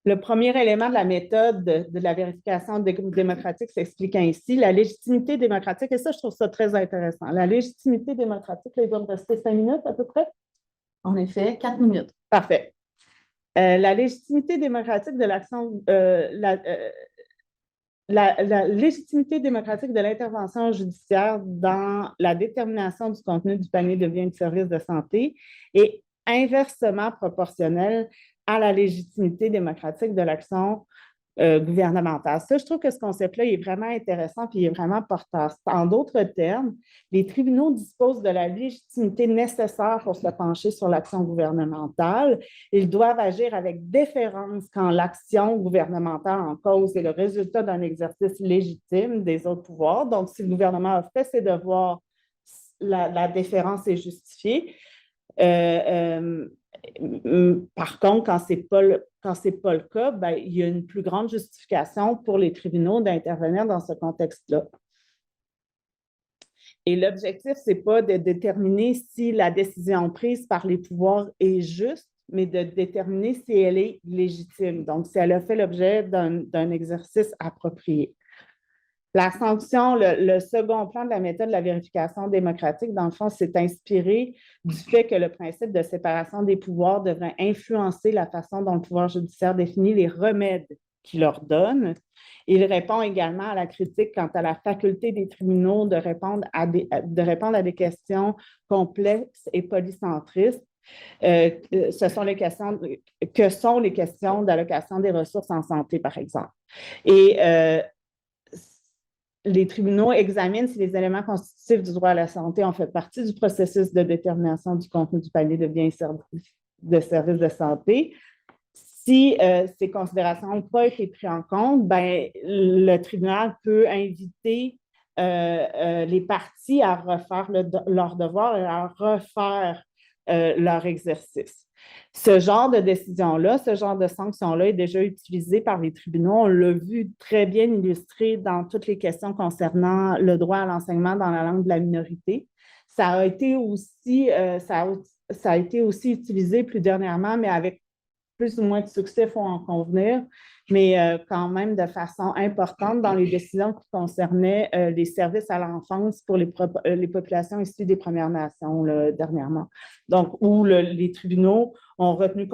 Le premier élément de la méthode de la vérification démocratique s'explique ainsi. La légitimité démocratique, et ça, je trouve ça très intéressant. La légitimité démocratique, là, il va me rester 5 minutes à peu près? En effet, 4 minutes. Parfait. La légitimité démocratique de l'action, la légitimité démocratique de l'intervention judiciaire dans la détermination du contenu du panier de biens et de services de santé est inversement proportionnelle à la légitimité démocratique de l'action gouvernementale. Ça, je trouve que ce concept-là est vraiment intéressant et il est vraiment porteur. En d'autres termes, les tribunaux disposent de la légitimité nécessaire pour se pencher sur l'action gouvernementale. Ils doivent agir avec déférence quand l'action gouvernementale en cause est le résultat d'un exercice légitime des autres pouvoirs. Donc, si le gouvernement a fait ses devoirs, la déférence est justifiée. Par contre, quand ce n'est pas le cas, ben, il y a une plus grande justification pour les tribunaux d'intervenir dans ce contexte-là. Et l'objectif, ce n'est pas de déterminer si la décision prise par les pouvoirs est juste, mais de déterminer si elle est légitime, donc si elle a fait l'objet d'un exercice approprié. La sanction, le second plan de la méthode de la vérification démocratique, dans le fond, s'est inspiré du fait que le principe de séparation des pouvoirs devrait influencer la façon dont le pouvoir judiciaire définit les remèdes qu'il leur donne. Il répond également à la critique quant à la faculté des tribunaux de répondre à des questions complexes et polycentristes. Ce sont les questions d'allocation des ressources en santé, par exemple. Et les tribunaux examinent si les éléments constitutifs du droit à la santé ont fait partie du processus de détermination du contenu du panier de biens et de services de santé, Si ces considérations n'ont pas été prises en compte, ben, le tribunal peut inviter les parties à refaire leur devoir et à refaire leur exercice. Ce genre de décision-là, ce genre de sanction-là est déjà utilisé par les tribunaux. On l'a vu très bien illustré dans toutes les questions concernant le droit à l'enseignement dans la langue de la minorité. Ça a été aussi, ça a été aussi utilisé plus dernièrement, mais avec plus ou moins de succès, il faut en convenir, mais quand même de façon importante dans les décisions qui concernaient les services à l'enfance pour les populations issues des Premières Nations là, dernièrement. Donc, où les tribunaux ont retenu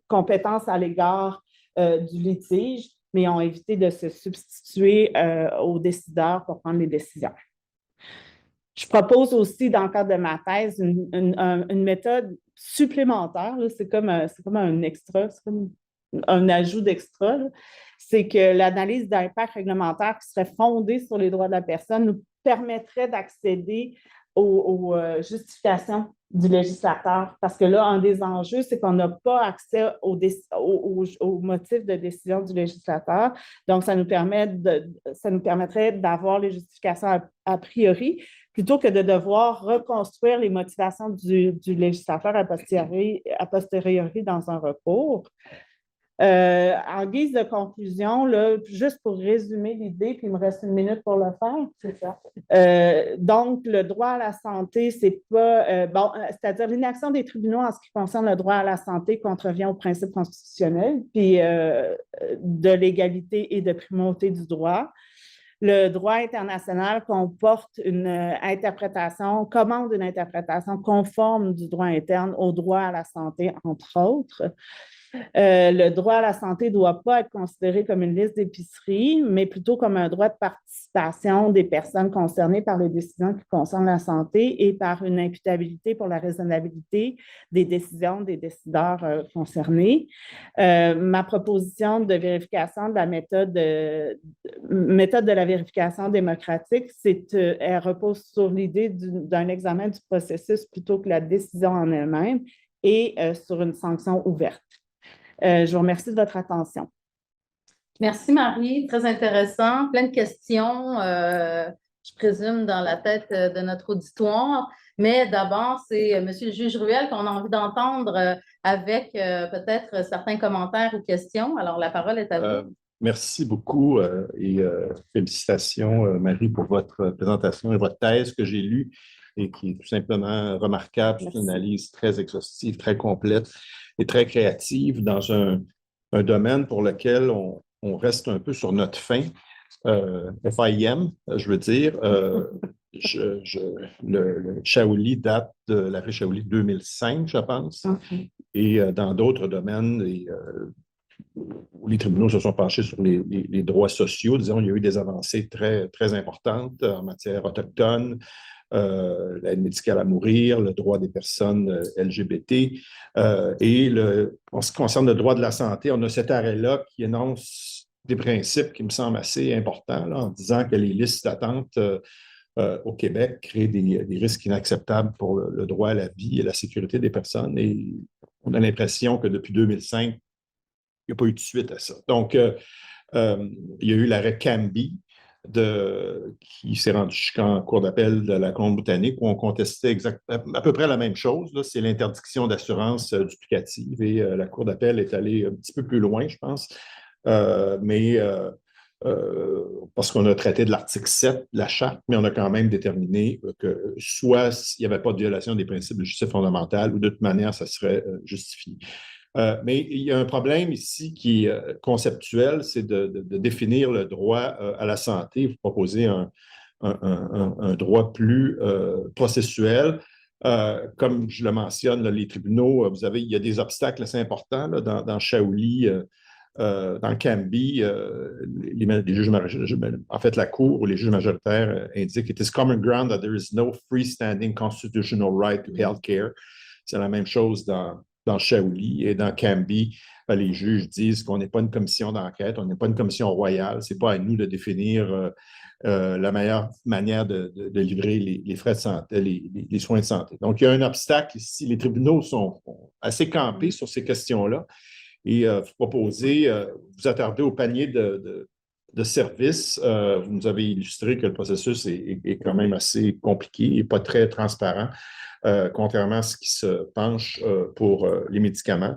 compétence à l'égard du litige, mais ont évité de se substituer aux décideurs pour prendre les décisions. Je propose aussi, dans le cadre de ma thèse, une méthode supplémentaire. C'est comme un extra, c'est comme un ajout d'extra. C'est que l'analyse d'impact réglementaire qui serait fondée sur les droits de la personne nous permettrait d'accéder aux justifications du législateur. Parce que là, un des enjeux, c'est qu'on n'a pas accès aux motifs de décision du législateur. Donc, ça nous permettrait d'avoir les justifications a priori, plutôt que de devoir reconstruire les motivations du législateur a posteriori dans un recours. En guise de conclusion, là, juste pour résumer l'idée, puis il me reste 1 minute pour le faire. C'est ça. Donc, le droit à la santé, c'est pas c'est-à-dire l'inaction des tribunaux en ce qui concerne le droit à la santé contrevient aux principes constitutionnels, puis de l'égalité et de primauté du droit. Le droit international commande une interprétation conforme du droit interne au droit à la santé, entre autres. Le droit à la santé ne doit pas être considéré comme une liste d'épicerie, mais plutôt comme un droit de participation des personnes concernées par les décisions qui concernent la santé et par une imputabilité pour la raisonnabilité des décisions des décideurs concernés. Ma proposition de vérification de la méthode de la vérification démocratique, elle repose sur l'idée d'un examen du processus plutôt que la décision en elle-même et sur une sanction ouverte. Je vous remercie de votre attention. Merci, Marie. Très intéressant. Plein de questions, je présume, dans la tête de notre auditoire. Mais d'abord, c'est M. le juge Ruel qu'on a envie d'entendre avec peut-être certains commentaires ou questions. Alors, la parole est à vous. Merci beaucoup et félicitations, Marie, pour votre présentation et votre thèse que j'ai lue et qui est tout simplement remarquable. C'est une analyse très exhaustive, très complète et très créative dans un domaine pour lequel on reste un peu sur notre faim. FIM, je veux dire. Le Shaoli date de l'arrêt Shaoli 2005, je pense. Okay. Et dans d'autres domaines, où les tribunaux se sont penchés sur les droits sociaux, disons, il y a eu des avancées très, très importantes en matière autochtone, l'aide médicale à mourir, le droit des personnes LGBT. Et en ce qui concerne le droit de la santé, on a cet arrêt-là qui énonce des principes qui me semblent assez importants, là, en disant que les listes d'attente au Québec créent des risques inacceptables pour le droit à la vie et la sécurité des personnes. Et on a l'impression que depuis 2005, il n'y a pas eu de suite à ça. Donc, il y a eu l'arrêt Cambie qui s'est rendu jusqu'en cour d'appel de la Colombie-Britannique où on contestait à peu près la même chose. C'est l'interdiction d'assurance duplicative et la cour d'appel est allée un petit peu plus loin, je pense. Parce qu'on a traité de l'article 7 de la Charte, mais on a quand même déterminé que soit s'il n'y avait pas de violation des principes de justice fondamentale ou de toute manière, ça serait justifié. Mais il y a un problème ici qui est conceptuel, c'est de définir le droit à la santé. Vous proposez un droit plus processuel. Comme je le mentionne, là, les tribunaux, il y a des obstacles assez importants là, dans Shaoli, dans Cambie, les juges en fait, la Cour ou les juges majoritaires indiquent « It is common ground that there is no freestanding constitutional right to health care ». C'est la même chose dans Shaoli et dans Cambie, les juges disent qu'on n'est pas une commission d'enquête, on n'est pas une commission royale, ce n'est pas à nous de définir la meilleure manière de livrer les frais de santé, les soins de santé. Donc, il y a un obstacle ici. Les tribunaux sont assez campés sur ces questions-là. Et vous proposez, vous attardez au panier de services. Vous nous avez illustré que le processus est quand même assez compliqué et pas très transparent, contrairement à ce qui se penche pour les médicaments.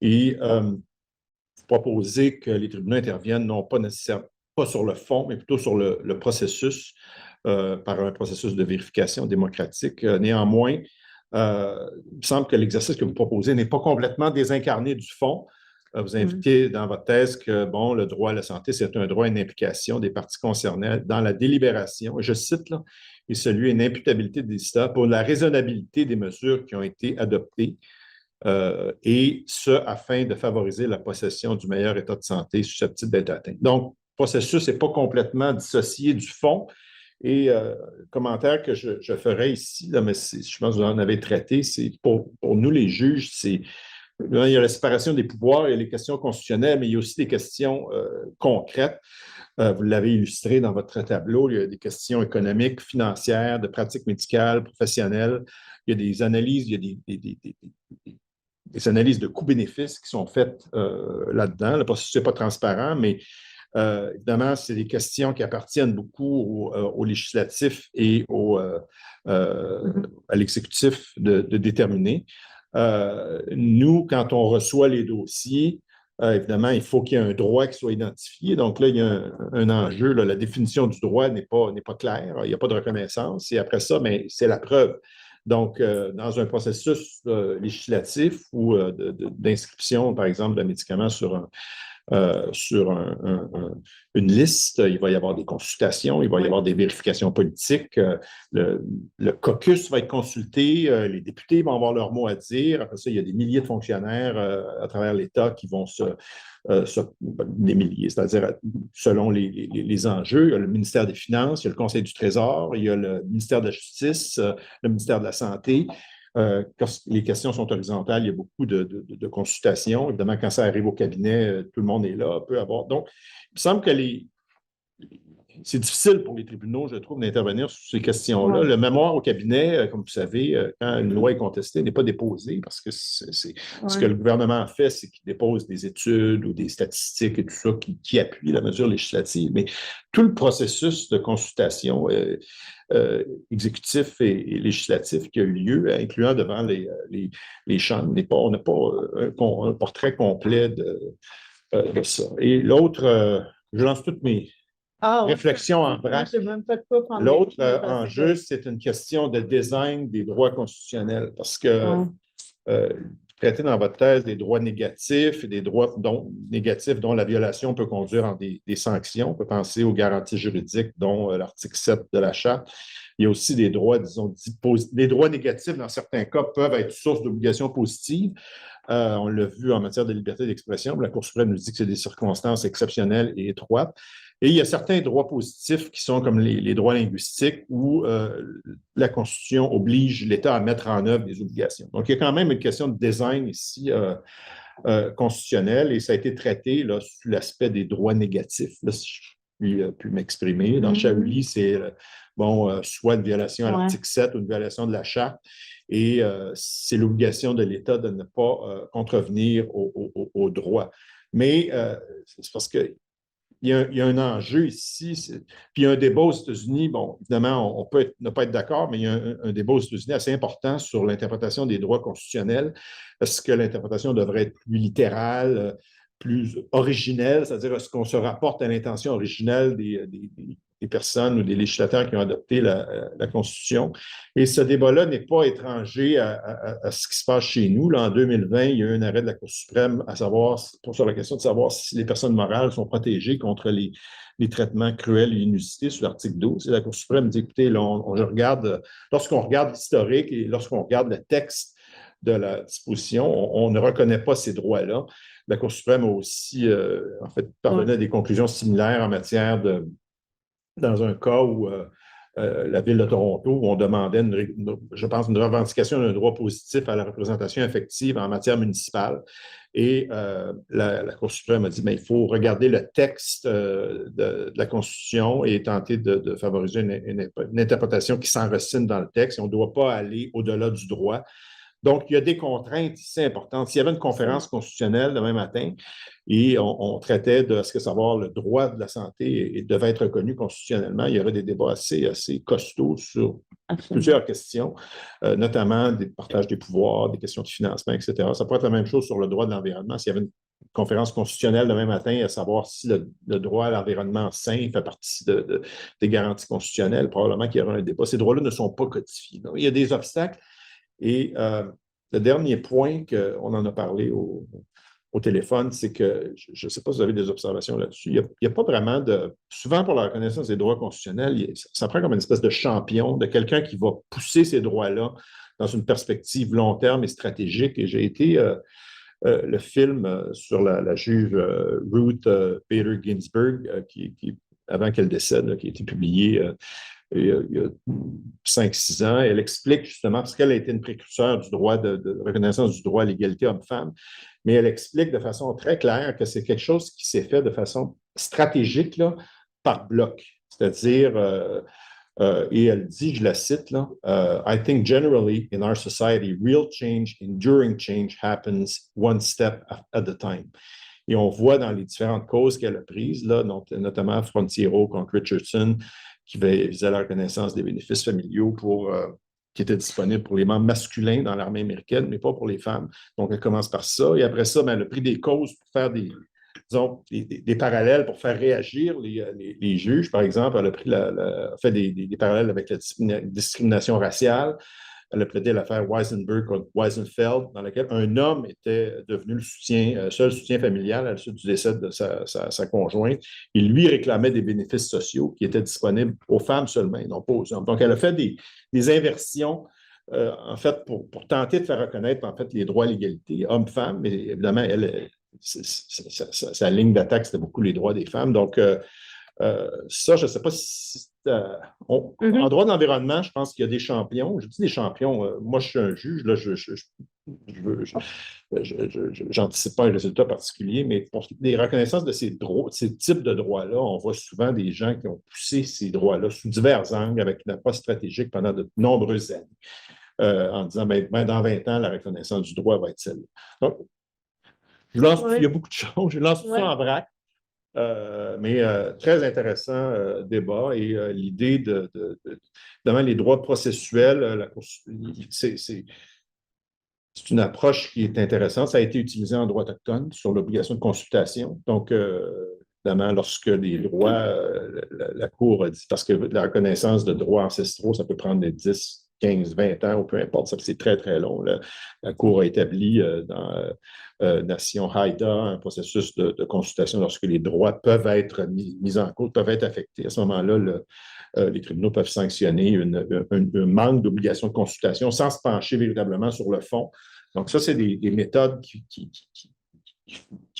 Et vous proposez que les tribunaux interviennent non pas nécessairement pas sur le fond, mais plutôt sur le processus, par un processus de vérification démocratique. Néanmoins, il me semble que l'exercice que vous proposez n'est pas complètement désincarné du fond. Vous indiquez dans votre thèse que bon, le droit à la santé, c'est un droit à une implication des parties concernées dans la délibération. Et je cite là, et celui à une imputabilité des décideurs pour la raisonnabilité des mesures qui ont été adoptées. Et ce, afin de favoriser la possession du meilleur état de santé susceptible d'être atteint. Donc, le processus n'est pas complètement dissocié du fond. Et le commentaire que je ferai ici, là, mais je pense que vous en avez traité, c'est pour nous les juges, il y a la séparation des pouvoirs, il y a les questions constitutionnelles, mais il y a aussi des questions concrètes. Vous l'avez illustré dans votre tableau, il y a des questions économiques, financières, de pratiques médicales, professionnelles. Il y a des analyses, il y a des analyses de coûts-bénéfices qui sont faites là-dedans. Le processus n'est pas transparent, mais évidemment, c'est des questions qui appartiennent beaucoup au législatif et à l'exécutif de déterminer. Nous, quand on reçoit les dossiers, évidemment, il faut qu'il y ait un droit qui soit identifié. Donc là, il y a un enjeu. Là, la définition du droit n'est pas claire. Il n'y a pas de reconnaissance. Et après ça, mais c'est la preuve. Donc, dans un processus législatif ou d'inscription, par exemple, d'un médicament sur une liste, il va y avoir des consultations, il va y avoir des vérifications politiques. Le caucus va être consulté, les députés vont avoir leur mot à dire. Après ça, il y a des milliers de fonctionnaires à travers l'État qui vont des milliers, c'est-à-dire selon les enjeux. Il y a le ministère des Finances, il y a le Conseil du Trésor, il y a le ministère de la Justice, le ministère de la Santé. Quand les questions sont horizontales, il y a beaucoup de consultations. Évidemment, quand ça arrive au cabinet, tout le monde est là, peut avoir. Donc, il me semble que c'est difficile pour les tribunaux, je trouve, d'intervenir sur ces questions-là. Le mémoire au cabinet, comme vous savez, quand une loi est contestée, n'est pas déposé parce que ce que le gouvernement a fait, c'est qu'il dépose des études ou des statistiques et tout ça qui appuient la mesure législative. Mais tout le processus de consultation exécutif et législatif qui a eu lieu, incluant devant les chambres, on n'a pas un portrait complet de ça. Et l'autre, je lance toutes mes réflexions en vrac. L'autre enjeu, c'est une question de design des droits constitutionnels parce que traiter dans votre thèse des droits négatifs et des droits négatifs dont la violation peut conduire en des sanctions. On peut penser aux garanties juridiques, dont l'article 7 de la Charte. Il y a aussi des droits, disons, des droits négatifs, dans certains cas, peuvent être source d'obligations positives. On l'a vu en matière de liberté d'expression. La Cour suprême nous dit que c'est des circonstances exceptionnelles et étroites. Et il y a certains droits positifs qui sont comme les droits linguistiques où la Constitution oblige l'État à mettre en œuvre des obligations. Donc, il y a quand même une question de design ici constitutionnel et ça a été traité là, sous l'aspect des droits négatifs. Là, si je puis m'exprimer. Dans Chaouli, c'est soit une violation à l'article 7 ou une violation de la Charte. Et c'est l'obligation de l'État de ne pas contrevenir aux droits. Mais c'est parce que il y a un enjeu ici. Puis il y a un débat aux États-Unis. Bon, évidemment, on peut ne pas être d'accord, mais il y a un débat aux États-Unis assez important sur l'interprétation des droits constitutionnels. Est-ce que l'interprétation devrait être plus littérale, plus originelle, c'est-à-dire est-ce qu'on se rapporte à l'intention originelle des personnes ou des législateurs qui ont adopté la Constitution. Et ce débat-là n'est pas étranger à ce qui se passe chez nous. Là, en 2020, il y a eu un arrêt de la Cour suprême sur la question de savoir si les personnes morales sont protégées contre les traitements cruels et inusités sur l'article 12. Et la Cour suprême dit, écoutez, là, lorsqu'on regarde l'historique et lorsqu'on regarde le texte de la disposition, on ne reconnaît pas ces droits-là. La Cour suprême a aussi, parvenu à des conclusions similaires en matière dans un cas où la Ville de Toronto, où on demandait, je pense, une revendication d'un droit positif à la représentation effective en matière municipale. Et la Cour suprême a dit, mais il faut regarder le texte de la Constitution et tenter de favoriser une interprétation qui s'enracine dans le texte. Et on ne doit pas aller au-delà du droit. Donc, il y a des contraintes ici importantes. S'il y avait une conférence constitutionnelle demain matin et on traitait de ce que savoir le droit de la santé et devait être reconnu constitutionnellement, il y aurait des débats assez costauds sur plusieurs questions, notamment des partages des pouvoirs, des questions de financement, etc. Ça pourrait être la même chose sur le droit de l'environnement. S'il y avait une conférence constitutionnelle demain matin à savoir si le droit à l'environnement sain fait partie des garanties constitutionnelles, probablement qu'il y aura un débat. Ces droits-là ne sont pas codifiés. Donc, il y a des obstacles. Et le dernier point qu'on en a parlé au téléphone, c'est que, je ne sais pas si vous avez des observations là-dessus, il n'y a pas vraiment de... Souvent, pour la reconnaissance des droits constitutionnels, ça prend comme une espèce de champion, de quelqu'un qui va pousser ces droits-là dans une perspective long terme et stratégique. Et j'ai été... le film sur la juge Ruth Bader Ginsburg, avant qu'elle décède, qui a été publié il y a 5-6 ans. Elle explique justement, parce qu'elle a été une précurseur du droit de reconnaissance du droit à l'égalité homme-femme, mais elle explique de façon très claire que c'est quelque chose qui s'est fait de façon stratégique là, par bloc. C'est-à-dire, et elle dit, je la cite, là, I think generally in our society, real change, enduring change happens one step at a time. Et on voit dans les différentes causes qu'elle a prises, là, notamment Frontiero contre Richardson, qui visait la reconnaissance des bénéfices familiaux qui étaient disponibles pour les membres masculins dans l'armée américaine, mais pas pour les femmes. Donc, elle commence par ça. Et après ça, elle a pris des causes pour faire des parallèles, pour faire réagir les juges. Par exemple, elle a fait des parallèles avec la discrimination raciale. Elle a plaidé l'affaire Weisenberg contre Weisenfeld, dans laquelle un homme était devenu le seul soutien familial à la suite du décès de sa conjointe. Il lui réclamait des bénéfices sociaux qui étaient disponibles aux femmes seulement, et non pas aux hommes. Donc, elle a fait des inversions, en fait, pour tenter de faire reconnaître, en fait, les droits à l'égalité homme-femme. Mais évidemment, sa ligne d'attaque, c'était beaucoup les droits des femmes. Donc, ça, je ne sais pas si... En droit de l'environnement, je pense qu'il y a des champions. Je dis des champions. Moi, je suis un juge. Là, j'anticipe pas un résultat particulier, mais pour les reconnaissances de ces types de droits-là, on voit souvent des gens qui ont poussé ces droits-là sous divers angles avec une approche stratégique pendant de nombreuses années, en disant, dans 20 ans, la reconnaissance du droit va être celle-là. Donc, il y a beaucoup de choses. Je lance tout ça en vrac. Mais très intéressant débat et l'idée devant les droits processuels, c'est une approche qui est intéressante. Ça a été utilisé en droit autochtone sur l'obligation de consultation. Donc, évidemment, lorsque les droits, la Cour a dit, parce que la reconnaissance de droits ancestraux, ça peut prendre des 10, 15, 20 ans, ou peu importe, ça c'est très, très long. La Cour a établi dans Nation Haïda un processus de consultation lorsque les droits peuvent être mis en cause, peuvent être affectés. À ce moment-là, les tribunaux peuvent sanctionner un manque d'obligation de consultation sans se pencher véritablement sur le fond. Donc, ça, c'est des méthodes qui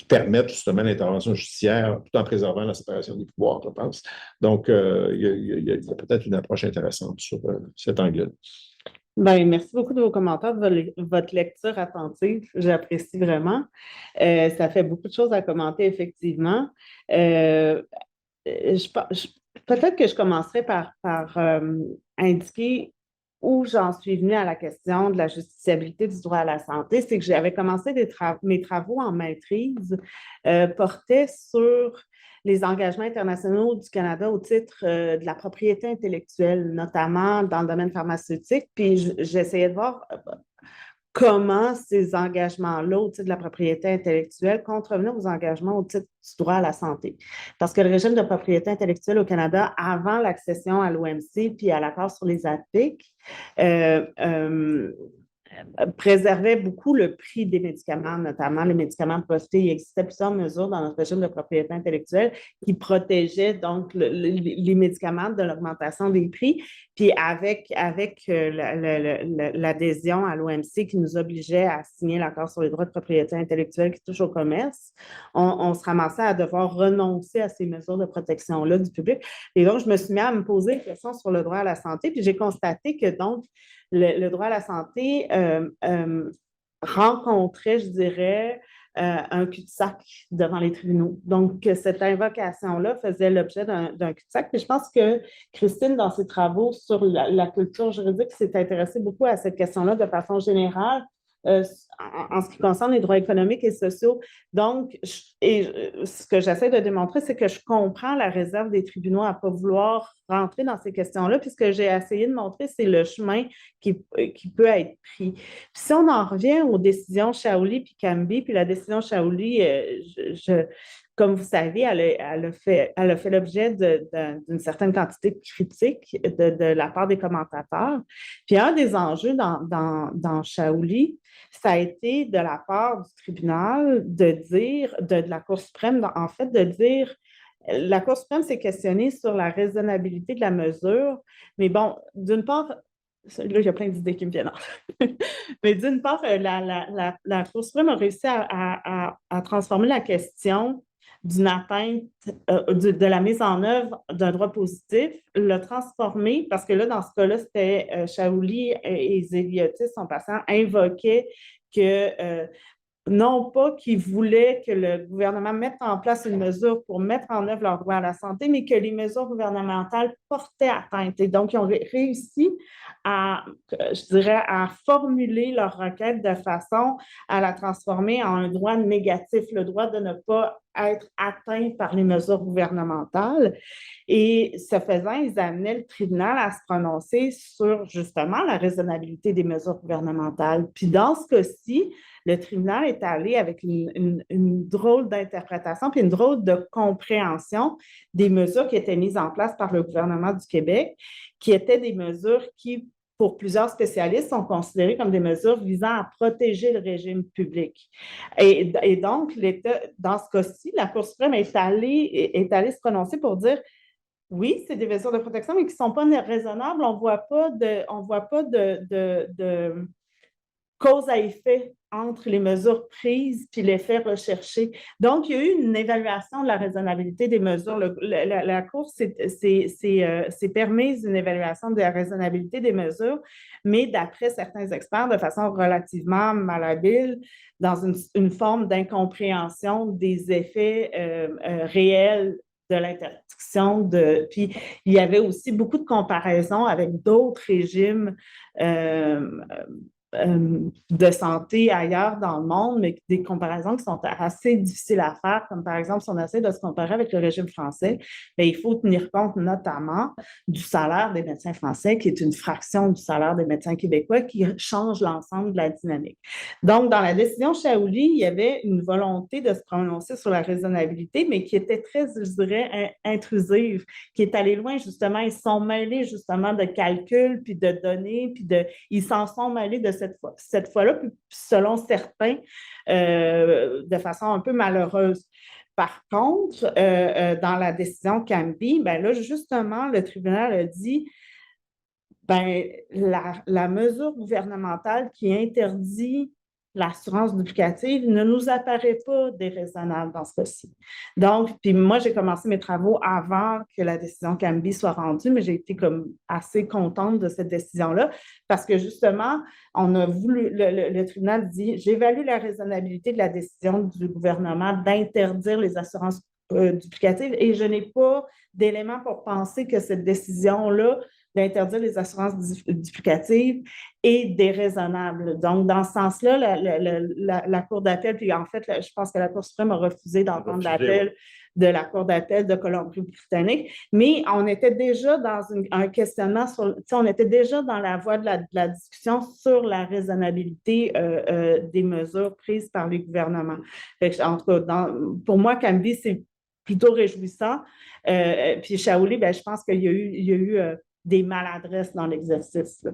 permettent justement l'intervention judiciaire tout en préservant la séparation des pouvoirs, je pense. Donc, il y a peut-être une approche intéressante sur cet angle-là. Bien, merci beaucoup de vos commentaires, de votre lecture attentive. J'apprécie vraiment. Ça fait beaucoup de choses à commenter, effectivement. Peut-être que je commencerai par indiquer où j'en suis venue à la question de la justiciabilité du droit à la santé. C'est que j'avais commencé mes travaux en maîtrise portaient sur les engagements internationaux du Canada au titre de la propriété intellectuelle, notamment dans le domaine pharmaceutique. Puis j'essayais de voir comment ces engagements-là au titre de la propriété intellectuelle contrevenaient aux engagements au titre du droit à la santé. Parce que le régime de propriété intellectuelle au Canada, avant l'accession à l'OMC puis à l'accord sur les APIC, préservait beaucoup le prix des médicaments, notamment les médicaments brevetés. Il existait plusieurs mesures dans notre régime de propriété intellectuelle qui protégeaient donc les médicaments de l'augmentation des prix. Puis avec l'adhésion à l'OMC qui nous obligeait à signer l'accord sur les droits de propriété intellectuelle qui touche au commerce, on se ramassait à devoir renoncer à ces mesures de protection-là du public. Et donc, je me suis mis à me poser une question sur le droit à la santé, puis j'ai constaté que donc, le droit à la santé rencontrait, je dirais, un cul-de-sac devant les tribunaux. Donc, cette invocation-là faisait l'objet d'un cul-de-sac. Puis je pense que Christine, dans ses travaux sur la culture juridique, s'est intéressée beaucoup à cette question-là de façon générale. En ce qui concerne les droits économiques et sociaux. Donc, ce que j'essaie de démontrer, c'est que je comprends la réserve des tribunaux à ne pas vouloir rentrer dans ces questions-là, puis ce que j'ai essayé de montrer, c'est le chemin qui peut être pris. Puis si on en revient aux décisions Shaoli puis Camby, puis la décision Shaoli, comme vous savez, elle a fait l'objet d'une certaine quantité de critiques de la part des commentateurs. Puis un des enjeux dans Shaoli, ça a été de la part du tribunal de dire, de la Cour suprême, en fait, de dire, la Cour suprême s'est questionnée sur la raisonnabilité de la mesure, mais bon, d'une part, là, il y a plein d'idées qui me viennent. Mais d'une part, la Cour suprême a réussi à transformer la question d'une atteinte, de la mise en œuvre d'un droit positif, le transformer, parce que là, dans ce cas-là, c'était Shaoli et Zéliotis, son patient, invoquaient que non pas qu'ils voulaient que le gouvernement mette en place une mesure pour mettre en œuvre leur droit à la santé, mais que les mesures gouvernementales portaient atteinte. Et donc, ils ont réussi je dirais, à formuler leur requête de façon à la transformer en un droit négatif, le droit de ne pas être atteint par les mesures gouvernementales. Et ce faisant, ils amenaient le tribunal à se prononcer sur justement la raisonnabilité des mesures gouvernementales. Puis dans ce cas-ci, le tribunal est allé avec une drôle d'interprétation puis une drôle de compréhension des mesures qui étaient mises en place par le gouvernement du Québec, qui étaient des mesures qui, pour plusieurs spécialistes, sont considérées comme des mesures visant à protéger le régime public. Et donc, dans ce cas-ci, la Cour suprême est allée se prononcer pour dire oui, c'est des mesures de protection, mais qui ne sont pas raisonnables. On ne voit pas de cause à effet entre les mesures prises et l'effet recherché. Donc, il y a eu une évaluation de la raisonnabilité des mesures. La Cour s'est permise une évaluation de la raisonnabilité des mesures, mais d'après certains experts, de façon relativement malhabile, dans une forme d'incompréhension des effets réels de l'interdiction. Puis, il y avait aussi beaucoup de comparaisons avec d'autres régimes de santé ailleurs dans le monde, mais des comparaisons qui sont assez difficiles à faire, comme par exemple, si on essaie de se comparer avec le régime français, bien, il faut tenir compte notamment du salaire des médecins français, qui est une fraction du salaire des médecins québécois, qui change l'ensemble de la dynamique. Donc, dans la décision Shaoli, il y avait une volonté de se prononcer sur la raisonnabilité, mais qui était très, je dirais, intrusive, qui est allée loin, justement. Ils se sont mêlés, justement, de calculs, puis de données, puis ils s'en sont mêlés de cette fois-là, selon certains, de façon un peu malheureuse. Par contre, dans la décision Camby, ben là, justement, le tribunal a dit ben, la mesure gouvernementale qui interdit l'assurance duplicative ne nous apparaît pas déraisonnable dans ce cas-ci. Donc, puis moi, j'ai commencé mes travaux avant que la décision Camby soit rendue, mais j'ai été comme assez contente de cette décision-là parce que justement, on a voulu, le tribunal dit, j'évalue la raisonnabilité de la décision du gouvernement d'interdire les assurances duplicatives et je n'ai pas d'éléments pour penser que cette décision-là d'interdire les assurances duplicatives est déraisonnable. Donc, dans ce sens-là, la Cour d'appel, puis en fait, je pense que la Cour suprême a refusé d'entendre l'appel de la Cour d'appel de Colombie-Britannique, mais on était déjà dans un questionnement on était déjà dans la voie de la discussion sur la raisonnabilité des mesures prises par les gouvernements. En tout cas, pour moi, Camby, c'est plutôt réjouissant. Puis Shaoli, ben, je pense qu'il y a eu des maladresses dans l'exercice.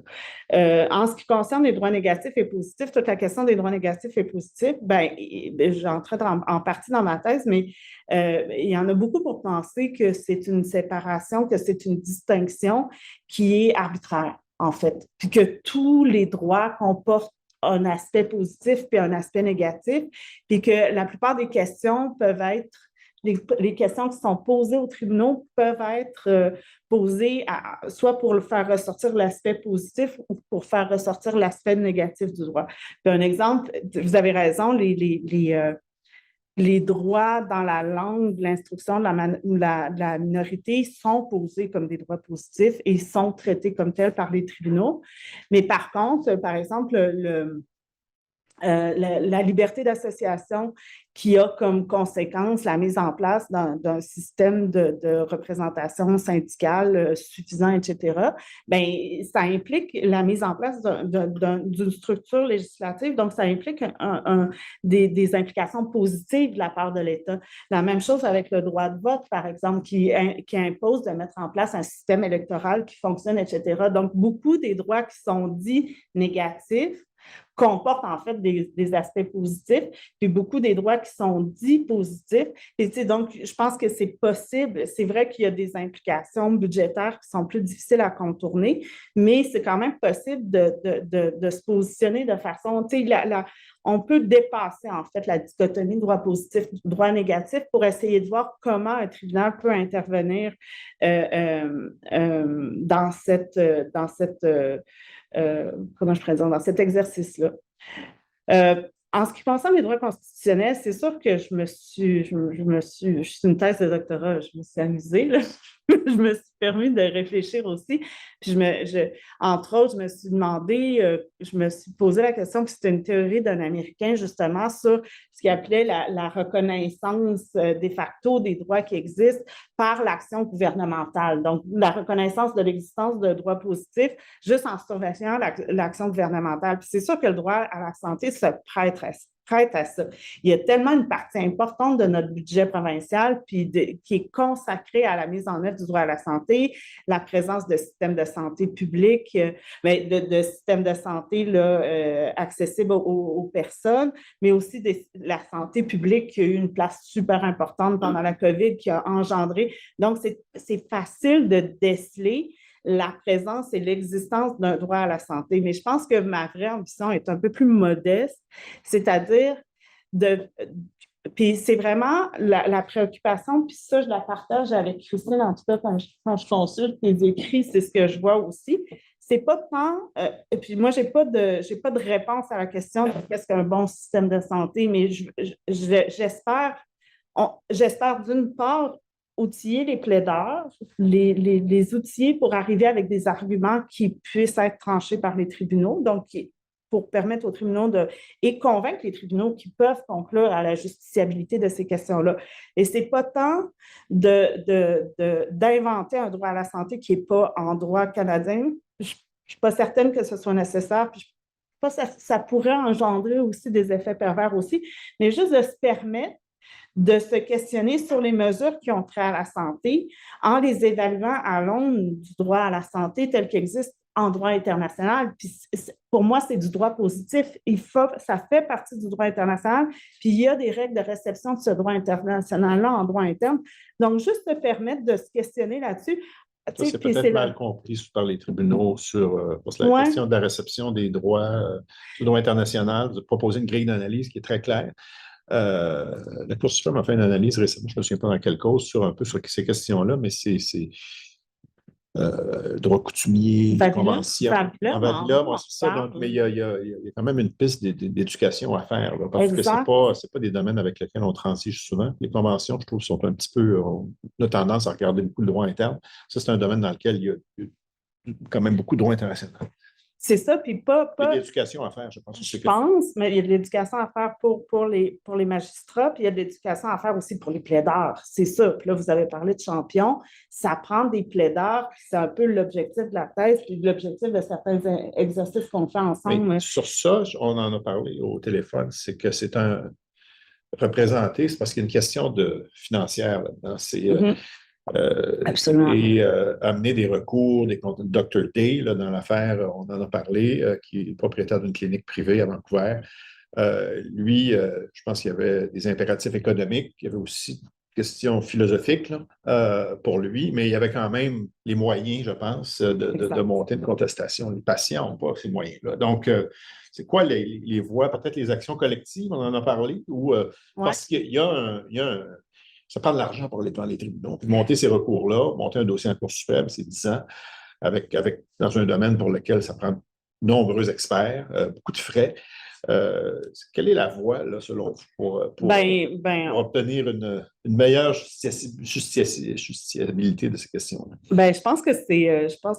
En ce qui concerne les droits négatifs et positifs, toute la question des droits négatifs et positifs, ben, j'entrais en partie dans ma thèse, mais il y en a beaucoup pour penser que c'est une séparation, que c'est une distinction qui est arbitraire, en fait, puis que tous les droits comportent un aspect positif puis un aspect négatif, puis que la plupart des questions peuvent être les questions qui sont posées aux tribunaux peuvent être posées soit pour faire ressortir l'aspect positif ou pour faire ressortir l'aspect négatif du droit. Puis un exemple, vous avez raison, les droits dans la langue de l'instruction de la minorité sont posés comme des droits positifs et sont traités comme tels par les tribunaux. Mais par contre, par exemple, la liberté d'association qui a comme conséquence la mise en place d'un système de représentation syndicale suffisant, etc., bien, ça implique la mise en place d'une structure législative, donc ça implique des implications positives de la part de l'État. La même chose avec le droit de vote, par exemple, qui impose de mettre en place un système électoral qui fonctionne, etc. Donc, beaucoup des droits qui sont dits négatifs comportent en fait des aspects positifs, puis beaucoup des droits qui sont dits positifs. Et donc, je pense que c'est possible. C'est vrai qu'il y a des implications budgétaires qui sont plus difficiles à contourner, mais c'est quand même possible de se positionner de façon, on peut dépasser en fait la dichotomie droit positif, droit négatif pour essayer de voir comment un tribunal peut intervenir dans comment je présente, dans cet exercice-là. En ce qui concerne les droits constitutionnels, c'est sûr que je suis une thèse de doctorat, je me suis amusée, là. Je me suis permis de réfléchir aussi. Puis entre autres, je me suis demandé, je me suis posé la question, puis c'était une théorie d'un Américain justement sur ce qu'il appelait la reconnaissance de facto des droits qui existent par l'action gouvernementale. Donc, la reconnaissance de l'existence de droits positifs juste en surveillant l'action gouvernementale. Puis c'est sûr que le droit à la santé se prête à ça. Il y a tellement une partie importante de notre budget provincial qui est consacrée à la mise en œuvre du droit à la santé, la présence de systèmes de santé publics, mais de systèmes de santé là, accessibles aux personnes, mais aussi la santé publique qui a eu une place super importante pendant la COVID, qui a engendré. Donc, c'est facile de déceler la présence et l'existence d'un droit à la santé. Mais je pense que ma vraie ambition est un peu plus modeste, c'est-à-dire puis c'est vraiment la préoccupation, puis ça, je la partage avec Christine, en tout cas, quand je consulte les écrits, c'est ce que je vois aussi. C'est pas tant, et puis moi, j'ai pas de réponse à la question de qu'est-ce qu'un bon système de santé, mais j'espère d'une part outiller les plaideurs, les outiller pour arriver avec des arguments qui puissent être tranchés par les tribunaux, donc pour permettre aux tribunaux et convaincre les tribunaux qui peuvent conclure à la justiciabilité de ces questions-là. Et ce n'est pas tant d'inventer un droit à la santé qui n'est pas en droit canadien. Je ne suis pas certaine que ce soit nécessaire, puis ça pourrait engendrer aussi des effets pervers aussi, mais juste de se permettre de se questionner sur les mesures qui ont trait à la santé en les évaluant à l'aune du droit à la santé tel qu'il existe en droit international. Puis pour moi, c'est du droit positif. Ça fait partie du droit international. Puis il y a des règles de réception de ce droit international-là en droit interne. Donc, juste te permettre de se questionner là-dessus. Ça, c'est peut-être mal compris par les tribunaux sur la question de la réception des droits, du droit international, de proposer une grille d'analyse qui est très claire. La Cour suprême a fait une analyse récemment, je ne me souviens pas dans quelle cause, sur ces questions-là, mais c'est droit coutumier, convention. En Vavila, moi, c'est ça. Donc, mais il y a quand même une piste d'éducation à faire, là, parce que ce n'est pas des domaines avec lesquels on transige souvent. Les conventions, je trouve, sont un petit peu... On a tendance à regarder beaucoup le droit interne. Ça, c'est un domaine dans lequel il y a quand même beaucoup de droit international. C'est ça, puis pas... Il y a de l'éducation à faire, je pense. Je pense, mais il y a de l'éducation à faire pour les magistrats, puis il y a de l'éducation à faire aussi pour les plaideurs. C'est ça. Puis là, vous avez parlé de champions. Ça prend des plaideurs, puis c'est un peu l'objectif de la thèse, puis l'objectif de certains exercices qu'on fait ensemble. Mais sur ça, on en a parlé au téléphone, c'est que c'est un représenté, c'est parce qu'il y a une question financière là-dedans. C'est... Absolument. Et amener des recours, Dr. Day, là, dans l'affaire, on en a parlé, qui est propriétaire d'une clinique privée à Vancouver. Lui, je pense qu'il y avait des impératifs économiques, il y avait aussi des questions philosophiques là, pour lui, mais il y avait quand même les moyens, je pense, de monter une contestation. Les patients n'ont pas ces moyens-là. Donc, c'est quoi les voies, peut-être les actions collectives, on en a parlé, ou parce qu'il y a ça prend de l'argent pour aller devant les tribunaux. Puis monter ces recours-là, monter un dossier en Cour suprême, c'est 10 ans, dans un domaine pour lequel ça prend de nombreux experts, beaucoup de frais. Quelle est la voie, là, selon vous, pour obtenir une meilleure justiciabilité de ces questions-là? Je pense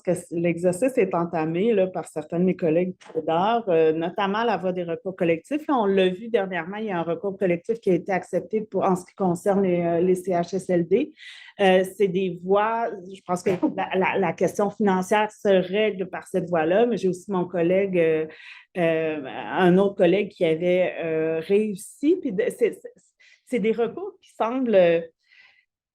que l'exercice est entamé là, par certains de mes collègues plaideurs, notamment la voie des recours collectifs. Là, on l'a vu dernièrement, il y a un recours collectif qui a été accepté en ce qui concerne les CHSLD. C'est des voies, je pense que la question financière se règle par cette voie-là, mais j'ai aussi mon collègue, un autre collègue qui avait réussi. Puis c'est des recours qui semblent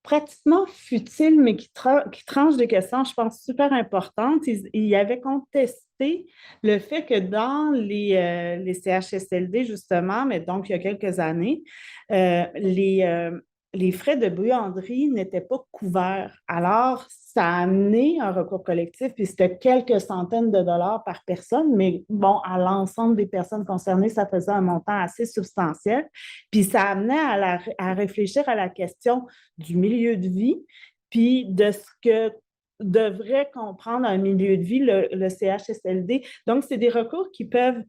pratiquement futiles, mais qui tranchent des questions, je pense, super importantes. Il avait contesté le fait que dans les CHSLD, justement, mais donc il y a quelques années, les frais de buanderie n'étaient pas couverts. Alors, ça a amené un recours collectif, puis c'était quelques centaines de dollars par personne, mais bon, à l'ensemble des personnes concernées, ça faisait un montant assez substantiel. Puis ça amenait à réfléchir à la question du milieu de vie, puis de ce que devrait comprendre un milieu de vie, le CHSLD. Donc, c'est des recours qui peuvent.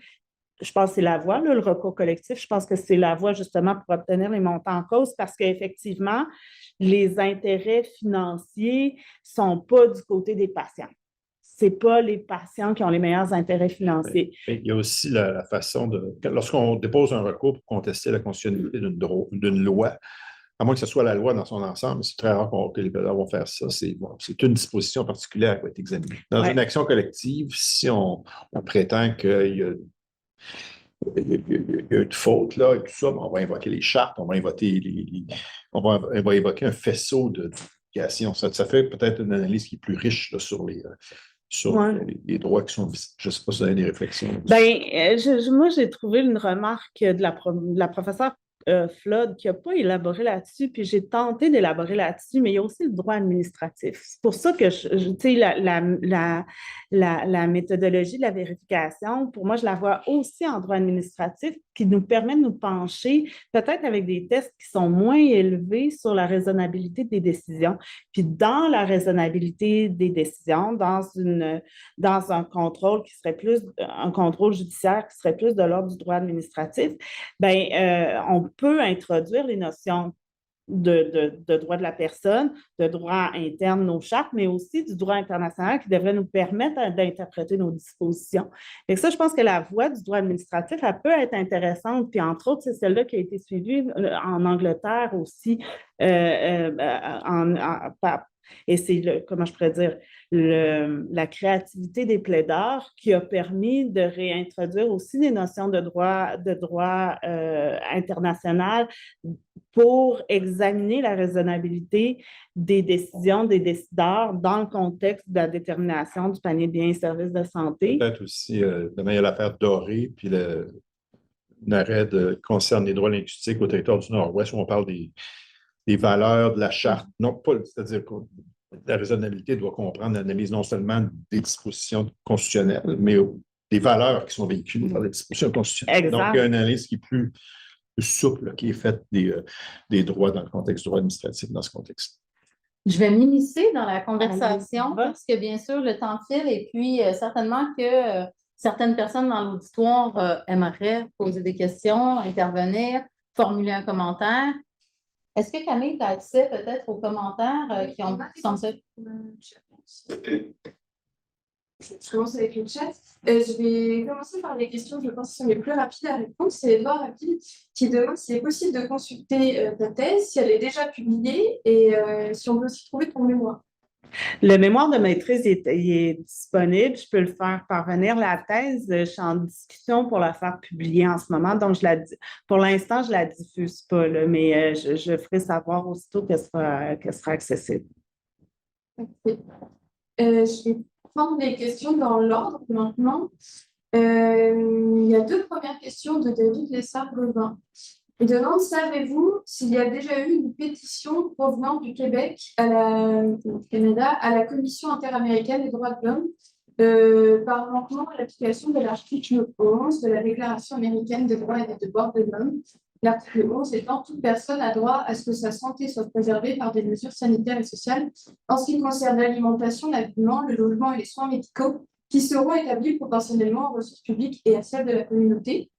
Je pense que c'est la voie, là, le recours collectif. Je pense que c'est la voie justement pour obtenir les montants en cause parce qu'effectivement, les intérêts financiers ne sont pas du côté des patients. Ce n'est pas les patients qui ont les meilleurs intérêts financiers. Il y a aussi la façon de. Lorsqu'on dépose un recours pour contester la constitutionnalité d'une loi, à moins que ce soit la loi dans son ensemble, c'est très rare que les plaideurs vont faire ça. C'est une disposition particulière qui va être examinée. Dans une action collective, si on prétend qu'il y a une faute, là, et tout ça, on va invoquer les chartes, on va évoquer un faisceau de notifications. Ça fait peut-être une analyse qui est plus riche là, sur les droits qui sont visés. Je ne sais pas si vous avez des réflexions. Moi, j'ai trouvé une remarque de la professeure Flood qui n'a pas élaboré là-dessus, puis j'ai tenté d'élaborer là-dessus, mais il y a aussi le droit administratif. C'est pour ça que, tu sais, la méthodologie de la vérification, pour moi, je la vois aussi en droit administratif qui nous permet de nous pencher, peut-être avec des tests qui sont moins élevés sur la raisonnabilité des décisions. Puis dans la raisonnabilité des décisions, dans un contrôle qui serait plus, un contrôle judiciaire qui serait plus de l'ordre du droit administratif, on peut introduire les notions de droit de la personne, de droit interne, nos chartes, mais aussi du droit international qui devrait nous permettre d'interpréter nos dispositions. Et ça, je pense que la voie du droit administratif, elle peut être intéressante, puis entre autres, c'est celle-là qui a été suivie en Angleterre aussi, et c'est, comment je pourrais dire, la créativité des plaideurs qui a permis de réintroduire aussi des notions de droit international pour examiner la raisonnabilité des décisions des décideurs dans le contexte de la détermination du panier de biens et services de santé. Peut-être aussi, demain, il y a l'affaire Doré, puis l'arrêt concerne les droits linguistiques au territoire du Nord-Ouest, où on parle des valeurs de la charte. Non, pas, c'est-à-dire que la raisonnabilité doit comprendre l'analyse non seulement des dispositions constitutionnelles, mais des valeurs qui sont véhiculées par les dispositions constitutionnelles. Exact. Donc, il y a une analyse qui est plus souple, qui est faite des droits dans le contexte du droit administratif dans ce contexte. Je vais m'immiscer dans la conversation parce que, bien sûr, le temps file et puis certainement que certaines personnes dans l'auditoire aimeraient poser des questions, intervenir, formuler un commentaire. Est-ce que Camille, tu as accès peut-être aux commentaires qui sont faits? Je commence avec le chat. Je vais commencer par les questions, je pense, qui sont les plus rapides à répondre. C'est Edouard Rapide qui demande s'il est possible de consulter ta thèse, si elle est déjà publiée et si on peut aussi trouver ton mémoire. Le mémoire de maîtrise il est disponible. Je peux le faire parvenir. La thèse, je suis en discussion pour la faire publier en ce moment. Donc, pour l'instant, je ne la diffuse pas, là, mais je ferai savoir aussitôt qu'elle sera accessible. Okay. Je vais prendre les questions dans l'ordre maintenant. Il y a deux premières questions de David Lessard-Gauvin. Il demande, savez-vous s'il y a déjà eu une pétition provenant du Québec Canada à la Commission interaméricaine des droits de l'homme par manquement à l'application de l'article 11 de la Déclaration américaine des droits et des devoirs de l'homme. L'article 11 étant toute personne a droit à ce que sa santé soit préservée par des mesures sanitaires et sociales en ce qui concerne l'alimentation, l'habillement, le logement et les soins médicaux qui seront établis proportionnellement aux ressources publiques et à celles de la communauté.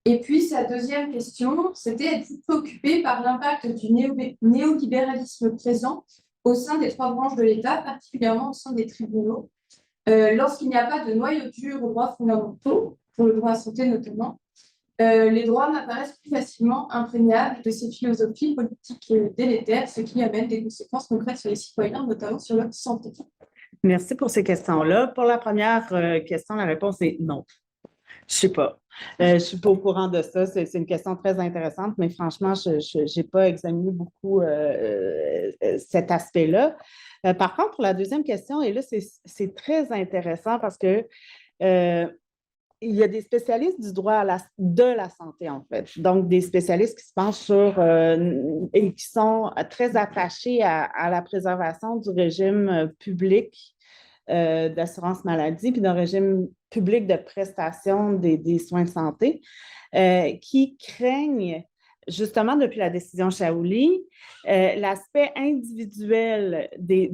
Et puis, sa deuxième question, c'était êtes-vous préoccupé par l'impact du néolibéralisme présent au sein des trois branches de l'État, particulièrement au sein des tribunaux, lorsqu'il n'y a pas de noyau dur aux droits fondamentaux, pour le droit à la santé notamment, les droits m'apparaissent plus facilement imprégnables de ces philosophies politiques délétères, ce qui amène des conséquences concrètes sur les citoyens, notamment sur leur santé. Merci pour ces questions-là. Pour la première question, la réponse est non. Je ne sais pas. Je ne suis pas au courant de ça. C'est une question très intéressante, mais franchement, je n'ai pas examiné beaucoup cet aspect-là. Par contre, pour la deuxième question, et là, c'est très intéressant parce que il y a des spécialistes du droit de la santé, en fait. Donc, des spécialistes qui se penchent sur et qui sont très attachés à la préservation du régime public d'assurance maladie, puis d'un régime public de prestation des soins de santé, qui craignent, justement, depuis la décision Shaouli, l'aspect individuel des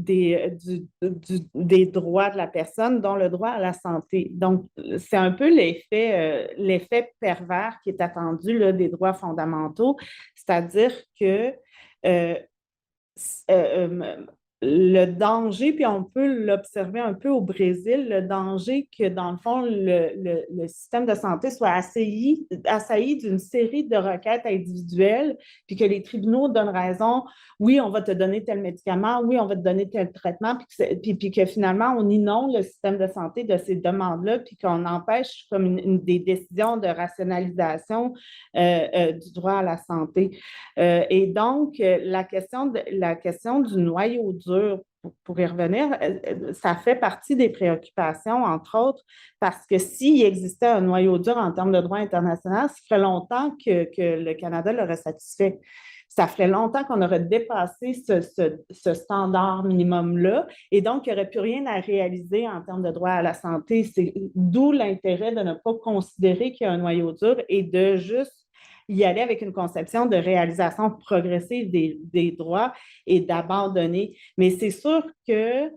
droits de la personne, dont le droit à la santé. Donc, c'est un peu l'effet pervers qui est attendu là, des droits fondamentaux, c'est-à-dire que le danger, puis on peut l'observer un peu au Brésil, le danger que, dans le fond, le système de santé soit assailli d'une série de requêtes individuelles, puis que les tribunaux donnent raison, oui, on va te donner tel médicament, oui, on va te donner tel traitement, puis que finalement, on inonde le système de santé de ces demandes-là, puis qu'on empêche comme des décisions de rationalisation du droit à la santé. Et donc, la question du noyau dur, pour y revenir, ça fait partie des préoccupations, entre autres, parce que s'il existait un noyau dur en termes de droit international, ça ferait longtemps que le Canada l'aurait satisfait. Ça ferait longtemps qu'on aurait dépassé ce standard minimum-là, et donc il n'y aurait plus rien à réaliser en termes de droit à la santé. C'est d'où l'intérêt de ne pas considérer qu'il y a un noyau dur et de juste y aller avec une conception de réalisation progressive des droits et d'abandonner. Mais c'est sûr que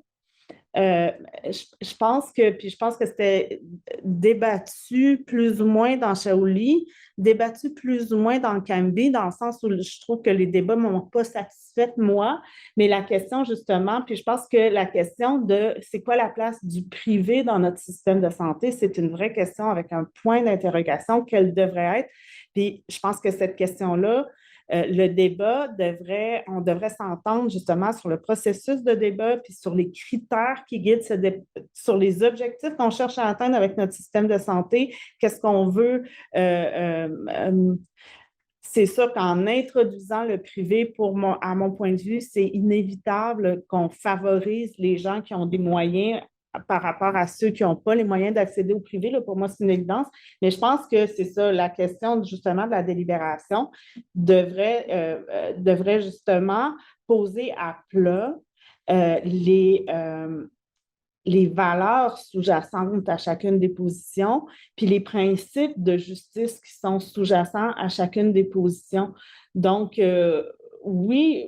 je pense que c'était débattu plus ou moins dans Shaouli, débattu plus ou moins dans Kambi, dans le sens où je trouve que les débats ne m'ont pas satisfaite, moi, mais la question, justement, puis je pense que la question de c'est quoi la place du privé dans notre système de santé, c'est une vraie question avec un point d'interrogation qu'elle devrait être. Puis je pense que cette question-là, le débat on devrait s'entendre justement sur le processus de débat puis sur les critères qui guident sur les objectifs qu'on cherche à atteindre avec notre système de santé, qu'est-ce qu'on veut. C'est sûr qu'en introduisant le privé, à mon point de vue, c'est inévitable qu'on favorise les gens qui ont des moyens par rapport à ceux qui n'ont pas les moyens d'accéder au privé. Là, pour moi, c'est une évidence. Mais je pense que c'est ça, la question justement de la délibération devrait justement poser à plat les valeurs sous-jacentes à chacune des positions, puis les principes de justice qui sont sous-jacents à chacune des positions. Donc, oui,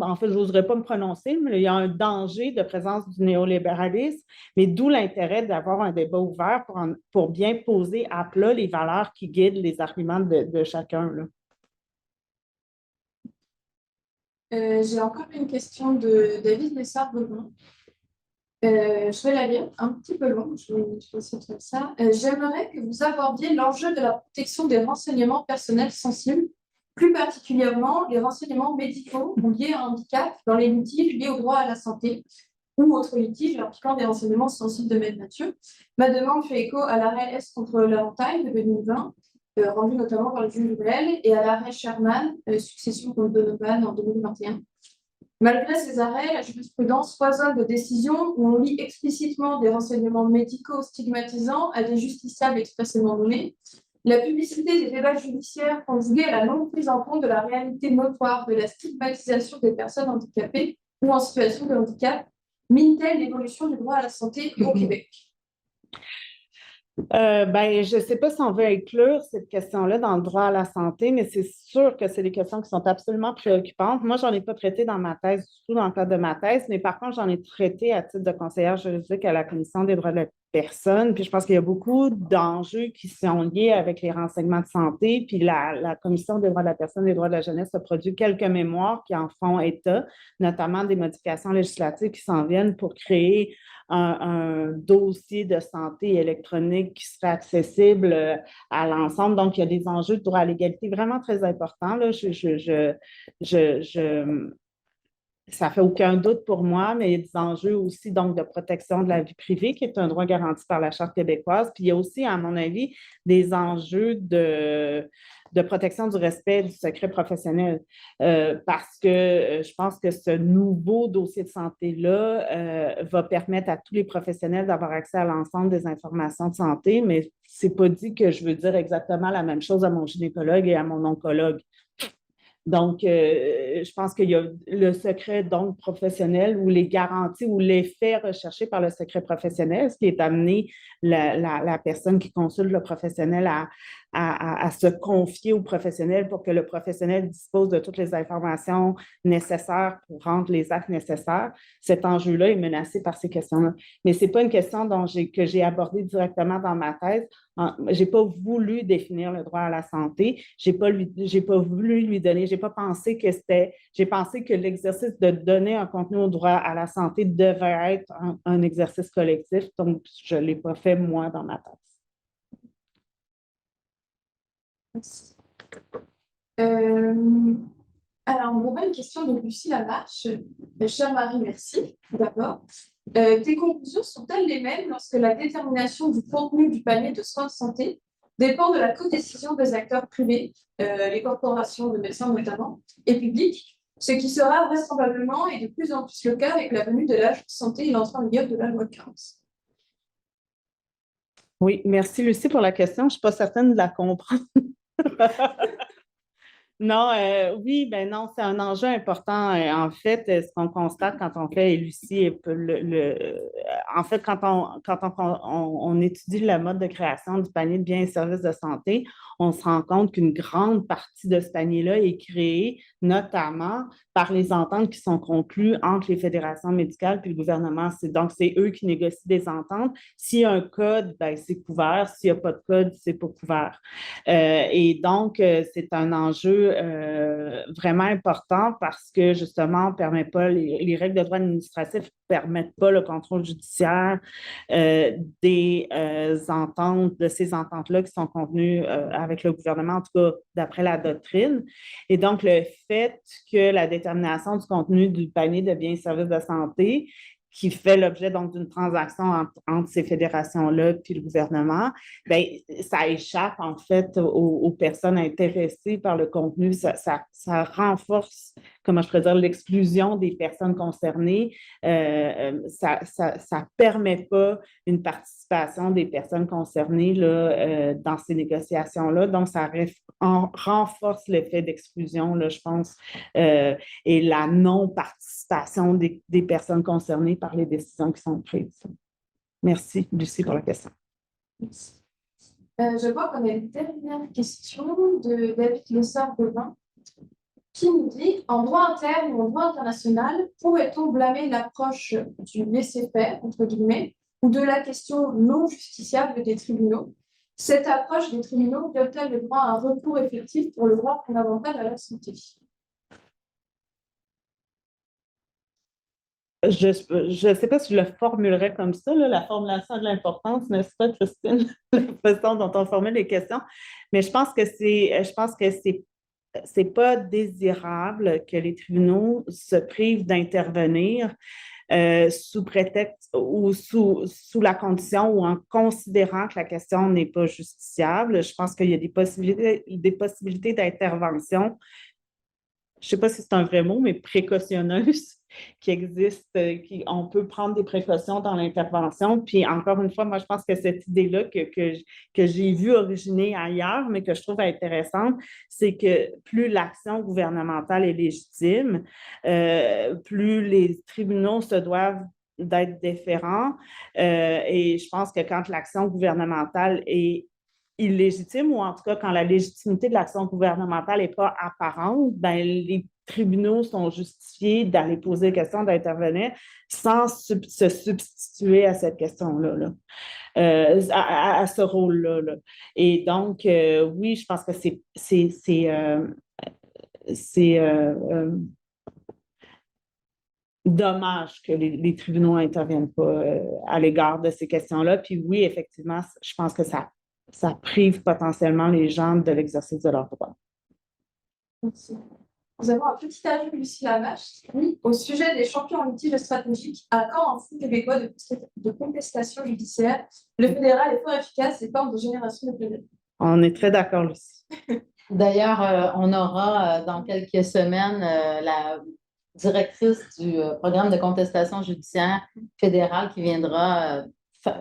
en fait, je n'oserais pas me prononcer, mais il y a un danger de présence du néolibéralisme, mais d'où l'intérêt d'avoir un débat ouvert pour bien poser à plat les valeurs qui guident les arguments de chacun, là. J'ai encore une question de David Lessard-Bevin. Je vais la lire, un petit peu long, je vais essayer de faire ça. J'aimerais que vous abordiez l'enjeu de la protection des renseignements personnels sensibles, plus particulièrement les renseignements médicaux liés à un handicap dans les litiges liés au droit à la santé ou autres litiges impliquant des renseignements sensibles de même nature. Ma demande fait écho à l'arrêt S contre Larentheim de 2020, rendu notamment par le juge Brel, et à l'arrêt Sherman, succession contre Donovan en 2021. Malgré ces arrêts, la jurisprudence foisonne de décisions où on lit explicitement des renseignements médicaux stigmatisants à des justiciables expressément nommés. La publicité des débats judiciaires conjuguée à la non-prise en compte de la réalité notoire de la stigmatisation des personnes handicapées ou en situation de handicap mine-t-elle l'évolution du droit à la santé au Québec? Je ne sais pas si on veut inclure cette question-là dans le droit à la santé, mais c'est sûr que c'est des questions qui sont absolument préoccupantes. Moi, je n'en ai pas traité dans ma thèse, du tout dans le cadre de ma thèse, mais par contre, j'en ai traité à titre de conseillère juridique à la Commission des droits de la personne. Puis je pense qu'il y a beaucoup d'enjeux qui sont liés avec les renseignements de santé. Puis la Commission des droits de la personne et des droits de la jeunesse a produit quelques mémoires qui en font état, notamment des modifications législatives qui s'en viennent pour créer un dossier de santé électronique qui serait accessible à l'ensemble. Donc, il y a des enjeux de droit à l'égalité vraiment très importants. Là. Ça ne fait aucun doute pour moi, mais il y a des enjeux aussi donc, de protection de la vie privée, qui est un droit garanti par la Charte québécoise. Puis il y a aussi, à mon avis, des enjeux de protection du respect du secret professionnel. Parce que je pense que ce nouveau dossier de santé-là va permettre à tous les professionnels d'avoir accès à l'ensemble des informations de santé, mais ce n'est pas dit que je veux dire exactement la même chose à mon gynécologue et à mon oncologue. Donc, je pense qu'il y a le secret donc professionnel ou les garanties ou les faits recherchés par le secret professionnel, ce qui est amené la personne qui consulte le professionnel à se confier au professionnel pour que le professionnel dispose de toutes les informations nécessaires pour rendre les actes nécessaires. Cet enjeu-là est menacé par ces questions-là. Mais ce n'est pas une question que j'ai abordée directement dans ma thèse. Je n'ai pas voulu définir le droit à la santé. Je n'ai pas voulu lui donner, j'ai pas pensé que j'ai pensé que l'exercice de donner un contenu au droit à la santé devait être un exercice collectif. Donc, je ne l'ai pas fait moi dans ma thèse. Merci. Alors, on aura une question de Lucie Lamarche. Chère Marie, merci d'abord. Tes conclusions sont-elles les mêmes lorsque la détermination du contenu du panier de soins de santé dépend de la codécision des acteurs privés, les corporations de médecins notamment, et publics, ce qui sera vraisemblablement et de plus en plus le cas avec la venue de l'âge de santé et l'entrée en vigueur de la loi 15. Oui, merci Lucie pour la question. Je ne suis pas certaine de la comprendre. Non, oui, ben non, c'est un enjeu important. En fait, ce qu'on constate quand on fait, et Lucie, en fait, quand on étudie le mode de création du panier de biens et services de santé, on se rend compte qu'une grande partie de ce panier-là est créée notamment par les ententes qui sont conclues entre les fédérations médicales et le gouvernement. Donc, c'est eux qui négocient des ententes. S'il y a un code, ben, c'est couvert. S'il n'y a pas de code, c'est pas couvert. Et donc, c'est un enjeu vraiment important parce que, justement, on permet pas, les règles de droit administratif ne permettent pas le contrôle judiciaire des ententes, de ces ententes-là qui sont convenues avec le gouvernement, en tout cas d'après la doctrine. Et donc, le fait que la détermination du contenu du panier de biens et services de santé qui fait l'objet donc d'une transaction entre ces fédérations-là puis le gouvernement, bien, ça échappe en fait aux personnes intéressées par le contenu. Ça renforce, comment je pourrais dire, l'exclusion des personnes concernées. Ça ne permet pas une participation des personnes concernées là, dans ces négociations-là. Donc, ça renforce l'effet d'exclusion, là, je pense, et la non-participation des personnes concernées par les décisions qui sont prises. Merci, Lucie, pour la question. Merci. Je vois qu'on a une dernière question de David Lessard-Bevin qui nous dit « En droit interne ou en droit international, pourrait-on blâmer l'approche du laisser-faire, entre guillemets, ou de la question non justiciable des tribunaux? Cette approche des tribunaux donne-t-elle le droit à un recours effectif pour le droit fondamental à la santé ?» Je ne sais pas si je le formulerais comme ça, là, la formulation de l'importance, n'est-ce pas, Christine, la façon dont on formule les questions, mais je pense que c'est pas désirable que les tribunaux se privent d'intervenir sous prétexte ou sous la condition ou en considérant que la question n'est pas justiciable. Je pense qu'il y a des possibilités d'intervention. Je ne sais pas si c'est un vrai mot, mais précautionneuse qui existe, on peut prendre des précautions dans l'intervention. Puis encore une fois, moi, je pense que cette idée-là que j'ai vue originer ailleurs, mais que je trouve intéressante, c'est que plus l'action gouvernementale est légitime, plus les tribunaux se doivent d'être déférent. Et je pense que quand l'action gouvernementale est illégitime, ou en tout cas quand la légitimité de l'action gouvernementale n'est pas apparente, ben, les tribunaux sont justifiés d'aller poser des questions, d'intervenir sans se substituer à cette question-là, là. À ce rôle-là, là. Et donc, oui, je pense que c'est dommage que les tribunaux n'interviennent pas à l'égard de ces questions-là. Puis oui, effectivement, je pense que ça prive potentiellement les gens de l'exercice de leurs droits. Merci. Nous avons un petit avis de Lucie Lavache. Oui, au sujet des champions en litige stratégique, à quand un fonds québécois de contestation judiciaire? Le fédéral est fort efficace et forme de génération de plaidoyer. On est très d'accord, Lucie. D'ailleurs, on aura dans quelques semaines la directrice du programme de contestation judiciaire fédérale qui viendra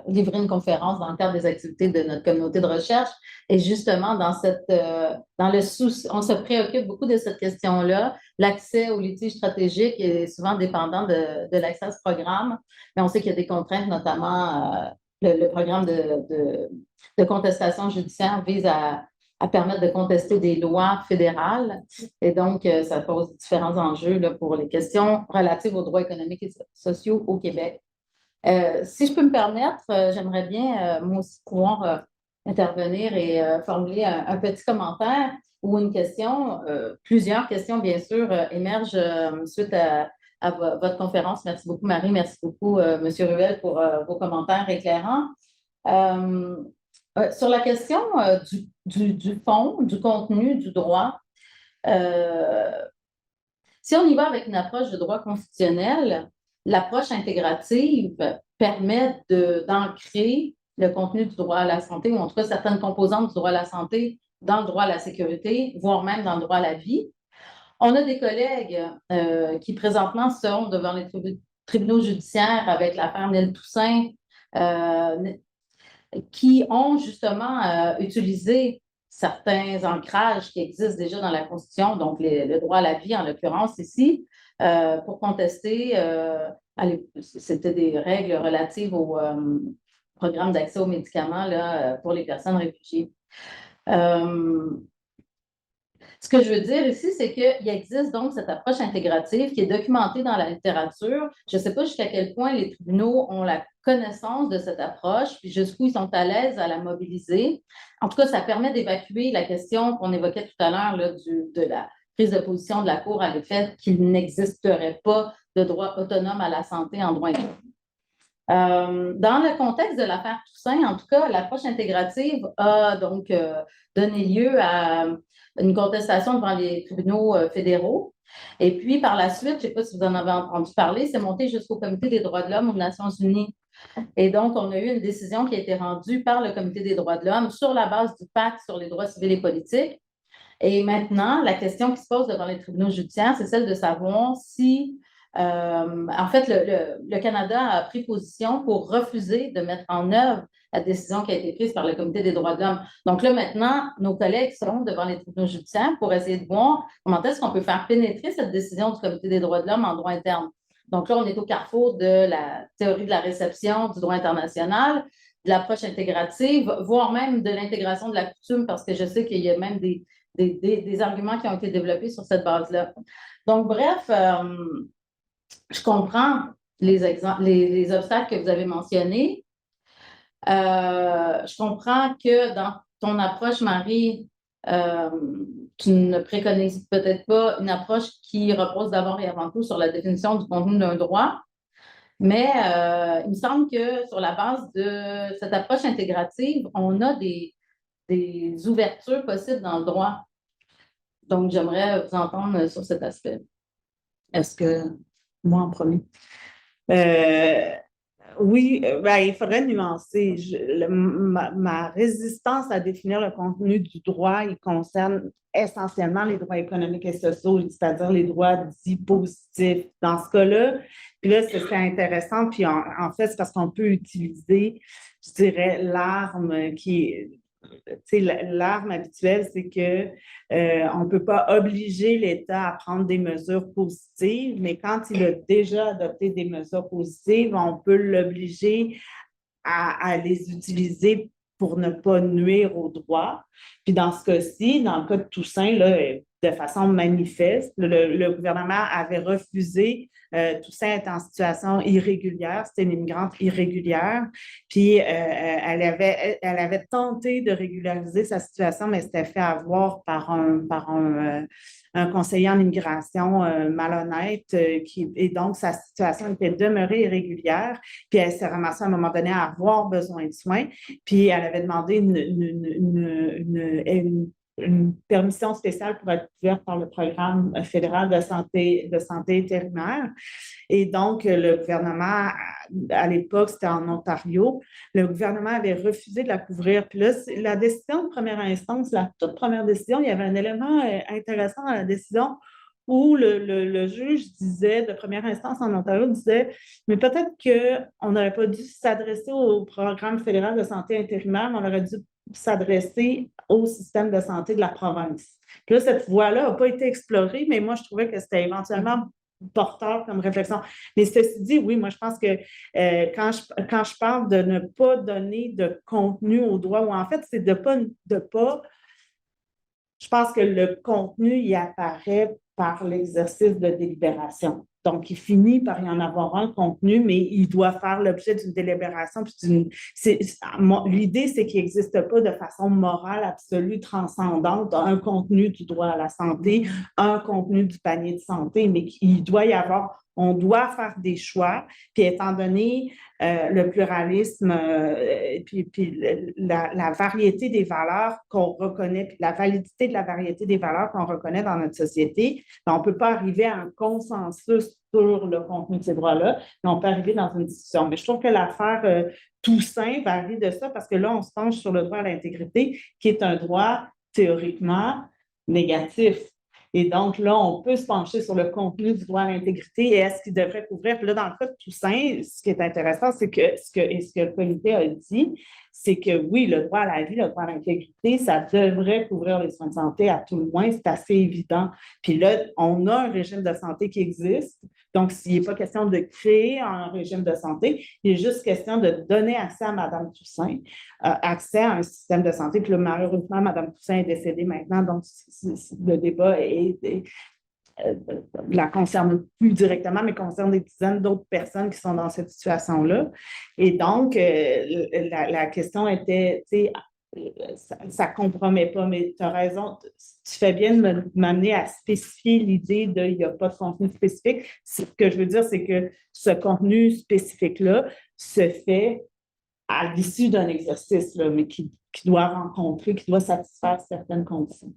livrer une conférence dans le cadre des activités de notre communauté de recherche. Et justement, on se préoccupe beaucoup de cette question-là. L'accès au litige stratégique est souvent dépendant de l'accès à ce programme, mais on sait qu'il y a des contraintes, notamment le programme de contestation judiciaire vise à permettre de contester des lois fédérales. Et donc, ça pose différents enjeux là, pour les questions relatives aux droits économiques et sociaux au Québec. Si je peux me permettre, j'aimerais bien, moi aussi, pouvoir intervenir et formuler un petit commentaire ou une question. Plusieurs questions, bien sûr, émergent suite à votre conférence. Merci beaucoup, Marie. Merci beaucoup, M. Ruel, pour vos commentaires éclairants. Sur la question du fond, du contenu, du droit, si on y va avec une approche de droit constitutionnel, l'approche intégrative permet d'ancrer le contenu du droit à la santé, ou en tout cas certaines composantes du droit à la santé dans le droit à la sécurité, voire même dans le droit à la vie. On a des collègues qui présentement sont devant les tribunaux judiciaires avec l'affaire Neil Toussaint, qui ont justement utilisé certains ancrages qui existent déjà dans la Constitution, donc le droit à la vie en l'occurrence ici, pour contester, c'était des règles relatives au programme d'accès aux médicaments là, pour les personnes réfugiées. Ce que je veux dire ici, c'est qu'il existe donc cette approche intégrative qui est documentée dans la littérature. Je ne sais pas jusqu'à quel point les tribunaux ont la connaissance de cette approche, puis jusqu'où ils sont à l'aise à la mobiliser. En tout cas, ça permet d'évacuer la question qu'on évoquait tout à l'heure de la prise de position de la Cour à l'effet qu'il n'existerait pas de droit autonome à la santé en droit interne. Dans le contexte de l'affaire Toussaint, en tout cas, l'approche intégrative a donc donné lieu à une contestation devant les tribunaux fédéraux. Et puis, par la suite, je ne sais pas si vous en avez entendu parler, c'est monté jusqu'au Comité des droits de l'homme aux Nations unies. Et donc, on a eu une décision qui a été rendue par le Comité des droits de l'homme sur la base du pacte sur les droits civils et politiques. Et maintenant, la question qui se pose devant les tribunaux judiciaires, c'est celle de savoir si en fait, le Canada a pris position pour refuser de mettre en œuvre la décision qui a été prise par le Comité des droits de l'homme. Donc là, maintenant, nos collègues seront devant les tribunaux judiciaires pour essayer de voir comment est-ce qu'on peut faire pénétrer cette décision du Comité des droits de l'homme en droit interne. Donc là, on est au carrefour de la théorie de la réception du droit international, de l'approche intégrative, voire même de l'intégration de la coutume, parce que je sais qu'il y a même des arguments qui ont été développés sur cette base-là. Donc, bref, je comprends les obstacles que vous avez mentionnés. Je comprends que dans ton approche, Marie, tu ne préconises peut-être pas une approche qui repose d'abord et avant tout sur la définition du contenu d'un droit, mais il me semble que sur la base de cette approche intégrative, on a des ouvertures possibles dans le droit. Donc, j'aimerais vous entendre sur cet aspect. Est-ce que... Moi en premier. Oui, il faudrait nuancer. Ma résistance à définir le contenu du droit, il concerne essentiellement les droits économiques et sociaux, c'est-à-dire les droits dits positifs. Dans ce cas-là, puis là, ce serait intéressant, puis en fait, c'est parce qu'on peut utiliser, je dirais, l'arme qui est l'arme habituelle, c'est que on ne peut pas obliger l'État à prendre des mesures positives, mais quand il a déjà adopté des mesures positives, on peut l'obliger à les utiliser pour ne pas nuire aux droits. Puis dans ce cas-ci, dans le cas de Toussaint, là, de façon manifeste, le gouvernement avait refusé. Toussaint est en situation irrégulière, c'était une immigrante irrégulière. Puis elle avait tenté de régulariser sa situation, mais s'était fait avoir par un conseiller en immigration malhonnête, et donc sa situation était demeurée irrégulière. Puis elle s'est ramassée à un moment donné à avoir besoin de soins. Puis elle avait demandé une permission spéciale pour être couverte par le programme fédéral de santé intérimaire. Et donc, le gouvernement, à l'époque, c'était en Ontario, le gouvernement avait refusé de la couvrir. Puis là, la décision de première instance, la toute première décision, il y avait un élément intéressant dans la décision où le juge disait, de première instance en Ontario, disait, mais peut-être qu'on n'aurait pas dû s'adresser au programme fédéral de santé intérimaire, mais on aurait dû s'adresser au système de santé de la province. Puis là, cette voie-là n'a pas été explorée, mais moi, je trouvais que c'était éventuellement porteur comme réflexion. Mais ceci dit, oui, moi, je pense que quand je parle de ne pas donner de contenu au droit, ou en fait, c'est de pas, je pense que le contenu y apparaît par l'exercice de délibération. Donc, il finit par y en avoir un contenu, mais il doit faire l'objet d'une délibération. L'idée, c'est qu'il n'existe pas de façon morale absolue, transcendante, un contenu du droit à la santé, un contenu du panier de santé, mais il doit y avoir, on doit faire des choix. Puis, étant donné le pluralisme, puis la variété des valeurs qu'on reconnaît, puis la validité de la variété des valeurs qu'on reconnaît dans notre société, on ne peut pas arriver à un consensus sur le contenu de ces droits-là, mais on peut arriver dans une discussion. Mais je trouve que l'affaire Toussaint varie de ça parce que là, on se penche sur le droit à l'intégrité, qui est un droit théoriquement négatif. Et donc, là, on peut se pencher sur le contenu du droit à l'intégrité et est-ce qu'il devrait couvrir. Puis là, dans le cas de Toussaint, ce qui est intéressant, c'est que ce que le comité a dit, c'est que oui, le droit à la vie, le droit à l'intégrité, ça devrait couvrir les soins de santé à tout le moins, c'est assez évident. Puis là, on a un régime de santé qui existe. Donc, s'il n'est pas question de créer un régime de santé, il est juste question de donner accès à Mme Toussaint, accès à un système de santé. Puis là, malheureusement, Mme Toussaint est décédée maintenant, donc le débat la concerne plus directement, mais concerne des dizaines d'autres personnes qui sont dans cette situation-là. Et donc, la question était, tu sais, ça ne compromet pas, mais tu as raison, tu fais bien de m'amener à spécifier l'idée de il n'y a pas de contenu spécifique. Ce que je veux dire, c'est que ce contenu spécifique-là se fait à l'issue d'un exercice, là, mais qui doit rencontrer, qui doit satisfaire certaines conditions.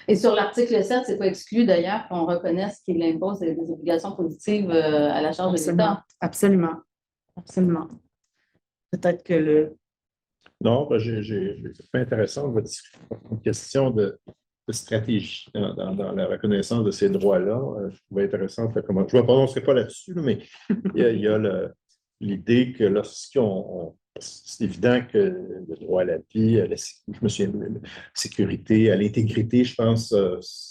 Et sur l'article 7, ce n'est pas exclu d'ailleurs qu'on reconnaisse qu'il impose des obligations positives à la charge de l'État. Absolument. Absolument. Peut-être que Non, ben j'ai trouvé intéressant votre question de stratégie dans la reconnaissance de ces droits-là. Je trouvais intéressant. Je ne me prononcerai pas là-dessus, mais il y a l'idée que lorsqu'on c'est évident que le droit à la vie, je me souviens, la sécurité, à l'intégrité, je pense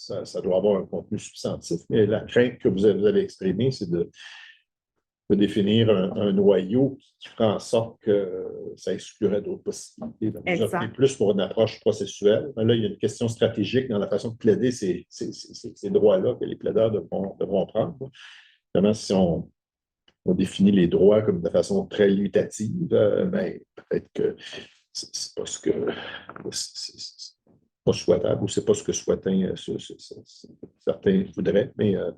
ça doit avoir un contenu substantif, mais la crainte que vous avez exprimée, c'est de définir un noyau qui fera en sorte que ça exclurait d'autres possibilités. Donc, j'ai plus pour une approche processuelle. Mais là, il y a une question stratégique dans la façon de plaider ces droits-là que les plaideurs devront prendre. Vraiment, si on définit les droits comme de façon très limitative, ben, peut-être que c'est pas ce que c'est pas souhaitable ou c'est pas ce que certains voudraient, mais il y a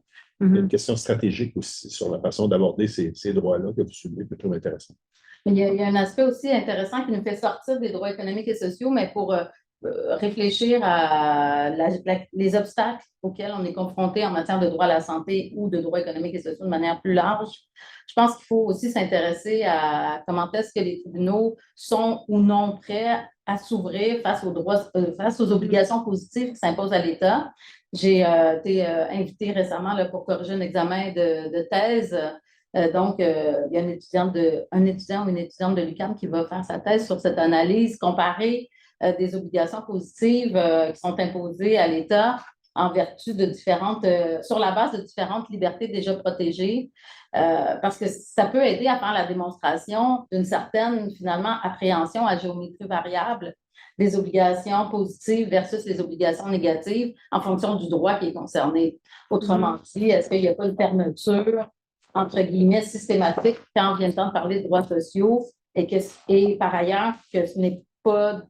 une question stratégique aussi sur la façon d'aborder ces droits-là que vous soulevez, que je trouve intéressant. Il y a un aspect aussi intéressant qui nous fait sortir des droits économiques et sociaux, mais pour réfléchir à les obstacles auxquels on est confronté en matière de droit à la santé ou de droits économiques et sociaux de manière plus large. Je pense qu'il faut aussi s'intéresser à comment est-ce que les tribunaux sont ou non prêts à s'ouvrir face aux obligations positives qui s'imposent à l'État. J'ai été invitée récemment là, pour corriger un examen de thèse. Donc, il y a un étudiant ou une étudiante de l'UQAM qui va faire sa thèse sur cette analyse comparée des obligations positives qui sont imposées à l'État en vertu de sur la base de différentes libertés déjà protégées, parce que ça peut aider à faire la démonstration d'une certaine, finalement, appréhension à géométrie variable des obligations positives versus les obligations négatives en fonction du droit qui est concerné. Autrement dit, est-ce qu'il n'y a pas une fermeture, entre guillemets, systématique quand vient le temps de parler de droits sociaux et par ailleurs que ce n'est pas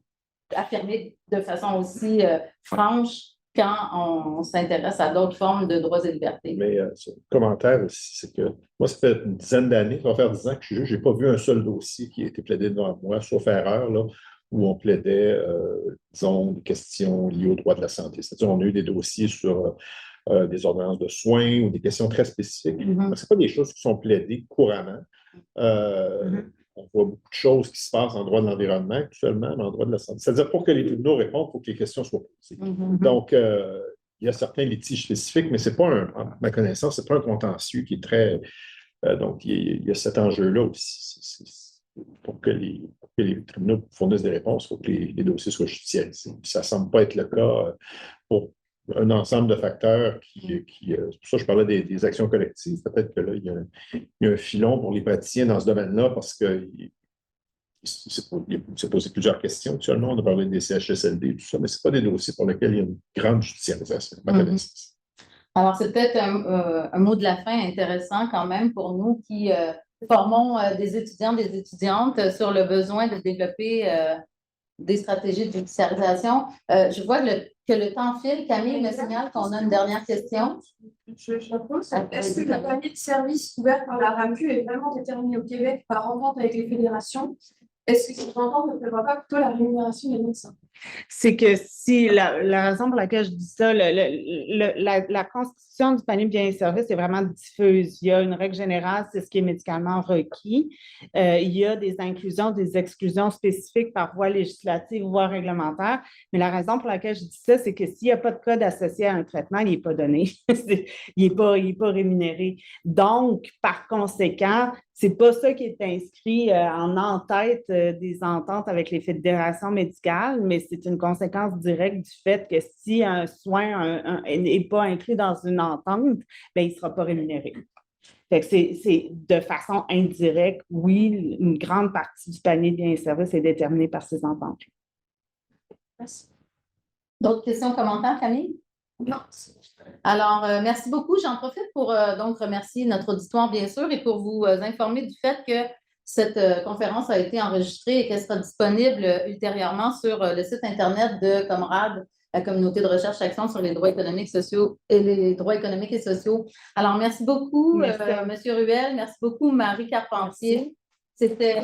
affirmé de façon aussi franche quand on s'intéresse à d'autres formes de droits et libertés. Mais le commentaire aussi, c'est que moi, ça fait une dizaine d'années, ça va faire 10 ans que je suis juge, je n'ai pas vu un seul dossier qui a été plaidé devant moi, sauf erreur, là, où on plaidait, disons, des questions liées aux droits de la santé. C'est-à-dire, on a eu des dossiers sur des ordonnances de soins ou des questions très spécifiques. Ce sont pas des choses qui sont plaidées couramment. On voit beaucoup de choses qui se passent en droit de l'environnement actuellement, mais en droit de la santé. C'est-à-dire, pour que les tribunaux répondent, il faut que les questions soient posées. Donc, il y a certains litiges spécifiques, mais c'est pas à ma connaissance, ce n'est pas un contentieux qui est très... donc, il y a cet enjeu-là aussi. Pour que les tribunaux fournissent des réponses, il faut que les dossiers soient judiciarisés. Ça ne semble pas être le cas pour un ensemble de facteurs c'est pour ça que je parlais des actions collectives. Peut-être que là, il y a un filon pour les praticiens dans ce domaine-là parce que c'est posé plusieurs questions. Actuellement, on a parlé des CHSLD et tout ça, mais ce n'est pas des dossiers pour lesquels il y a une grande judiciarisation, à ma connaissance. Alors, c'est peut-être un mot de la fin intéressant quand même pour nous qui formons des étudiants, des étudiantes sur le besoin de développer des stratégies de judiciarisation. Je vois que le temps file. Camille me signale qu'on a une dernière question. Je pose. Est-ce que le panier de services ouvert par la RAMQ est vraiment déterminé au Québec par entente avec les fédérations? Est-ce que cette entente ne prévoit pas plutôt la rémunération des médecins? C'est que si la raison pour laquelle je dis ça, la constitution du panier de biens et services est vraiment diffuse. Il y a une règle générale, c'est ce qui est médicalement requis. Il y a des inclusions, des exclusions spécifiques par voie législative, voie réglementaire. Mais la raison pour laquelle je dis ça, c'est que s'il n'y a pas de code associé à un traitement, il n'est pas donné. Il n'est pas rémunéré. Donc, par conséquent, c'est pas ça qui est inscrit en en-tête des ententes avec les fédérations médicales, mais c'est une conséquence directe du fait que si un soin n'est pas inclus dans une entente, bien, il ne sera pas rémunéré. Fait que c'est de façon indirecte, oui, une grande partie du panier de biens et services est déterminée par ces ententes. Merci. D'autres questions, commentaires, Camille? Non. Alors, merci beaucoup. J'en profite pour donc remercier notre auditoire, bien sûr, et pour vous informer du fait que cette conférence a été enregistrée et qu'elle sera disponible ultérieurement sur le site Internet de Comrade, la communauté de recherche action sur les droits économiques sociaux et les droits économiques et sociaux. Alors, merci beaucoup, M. Ruel. Merci beaucoup, Marie Carpentier. C'était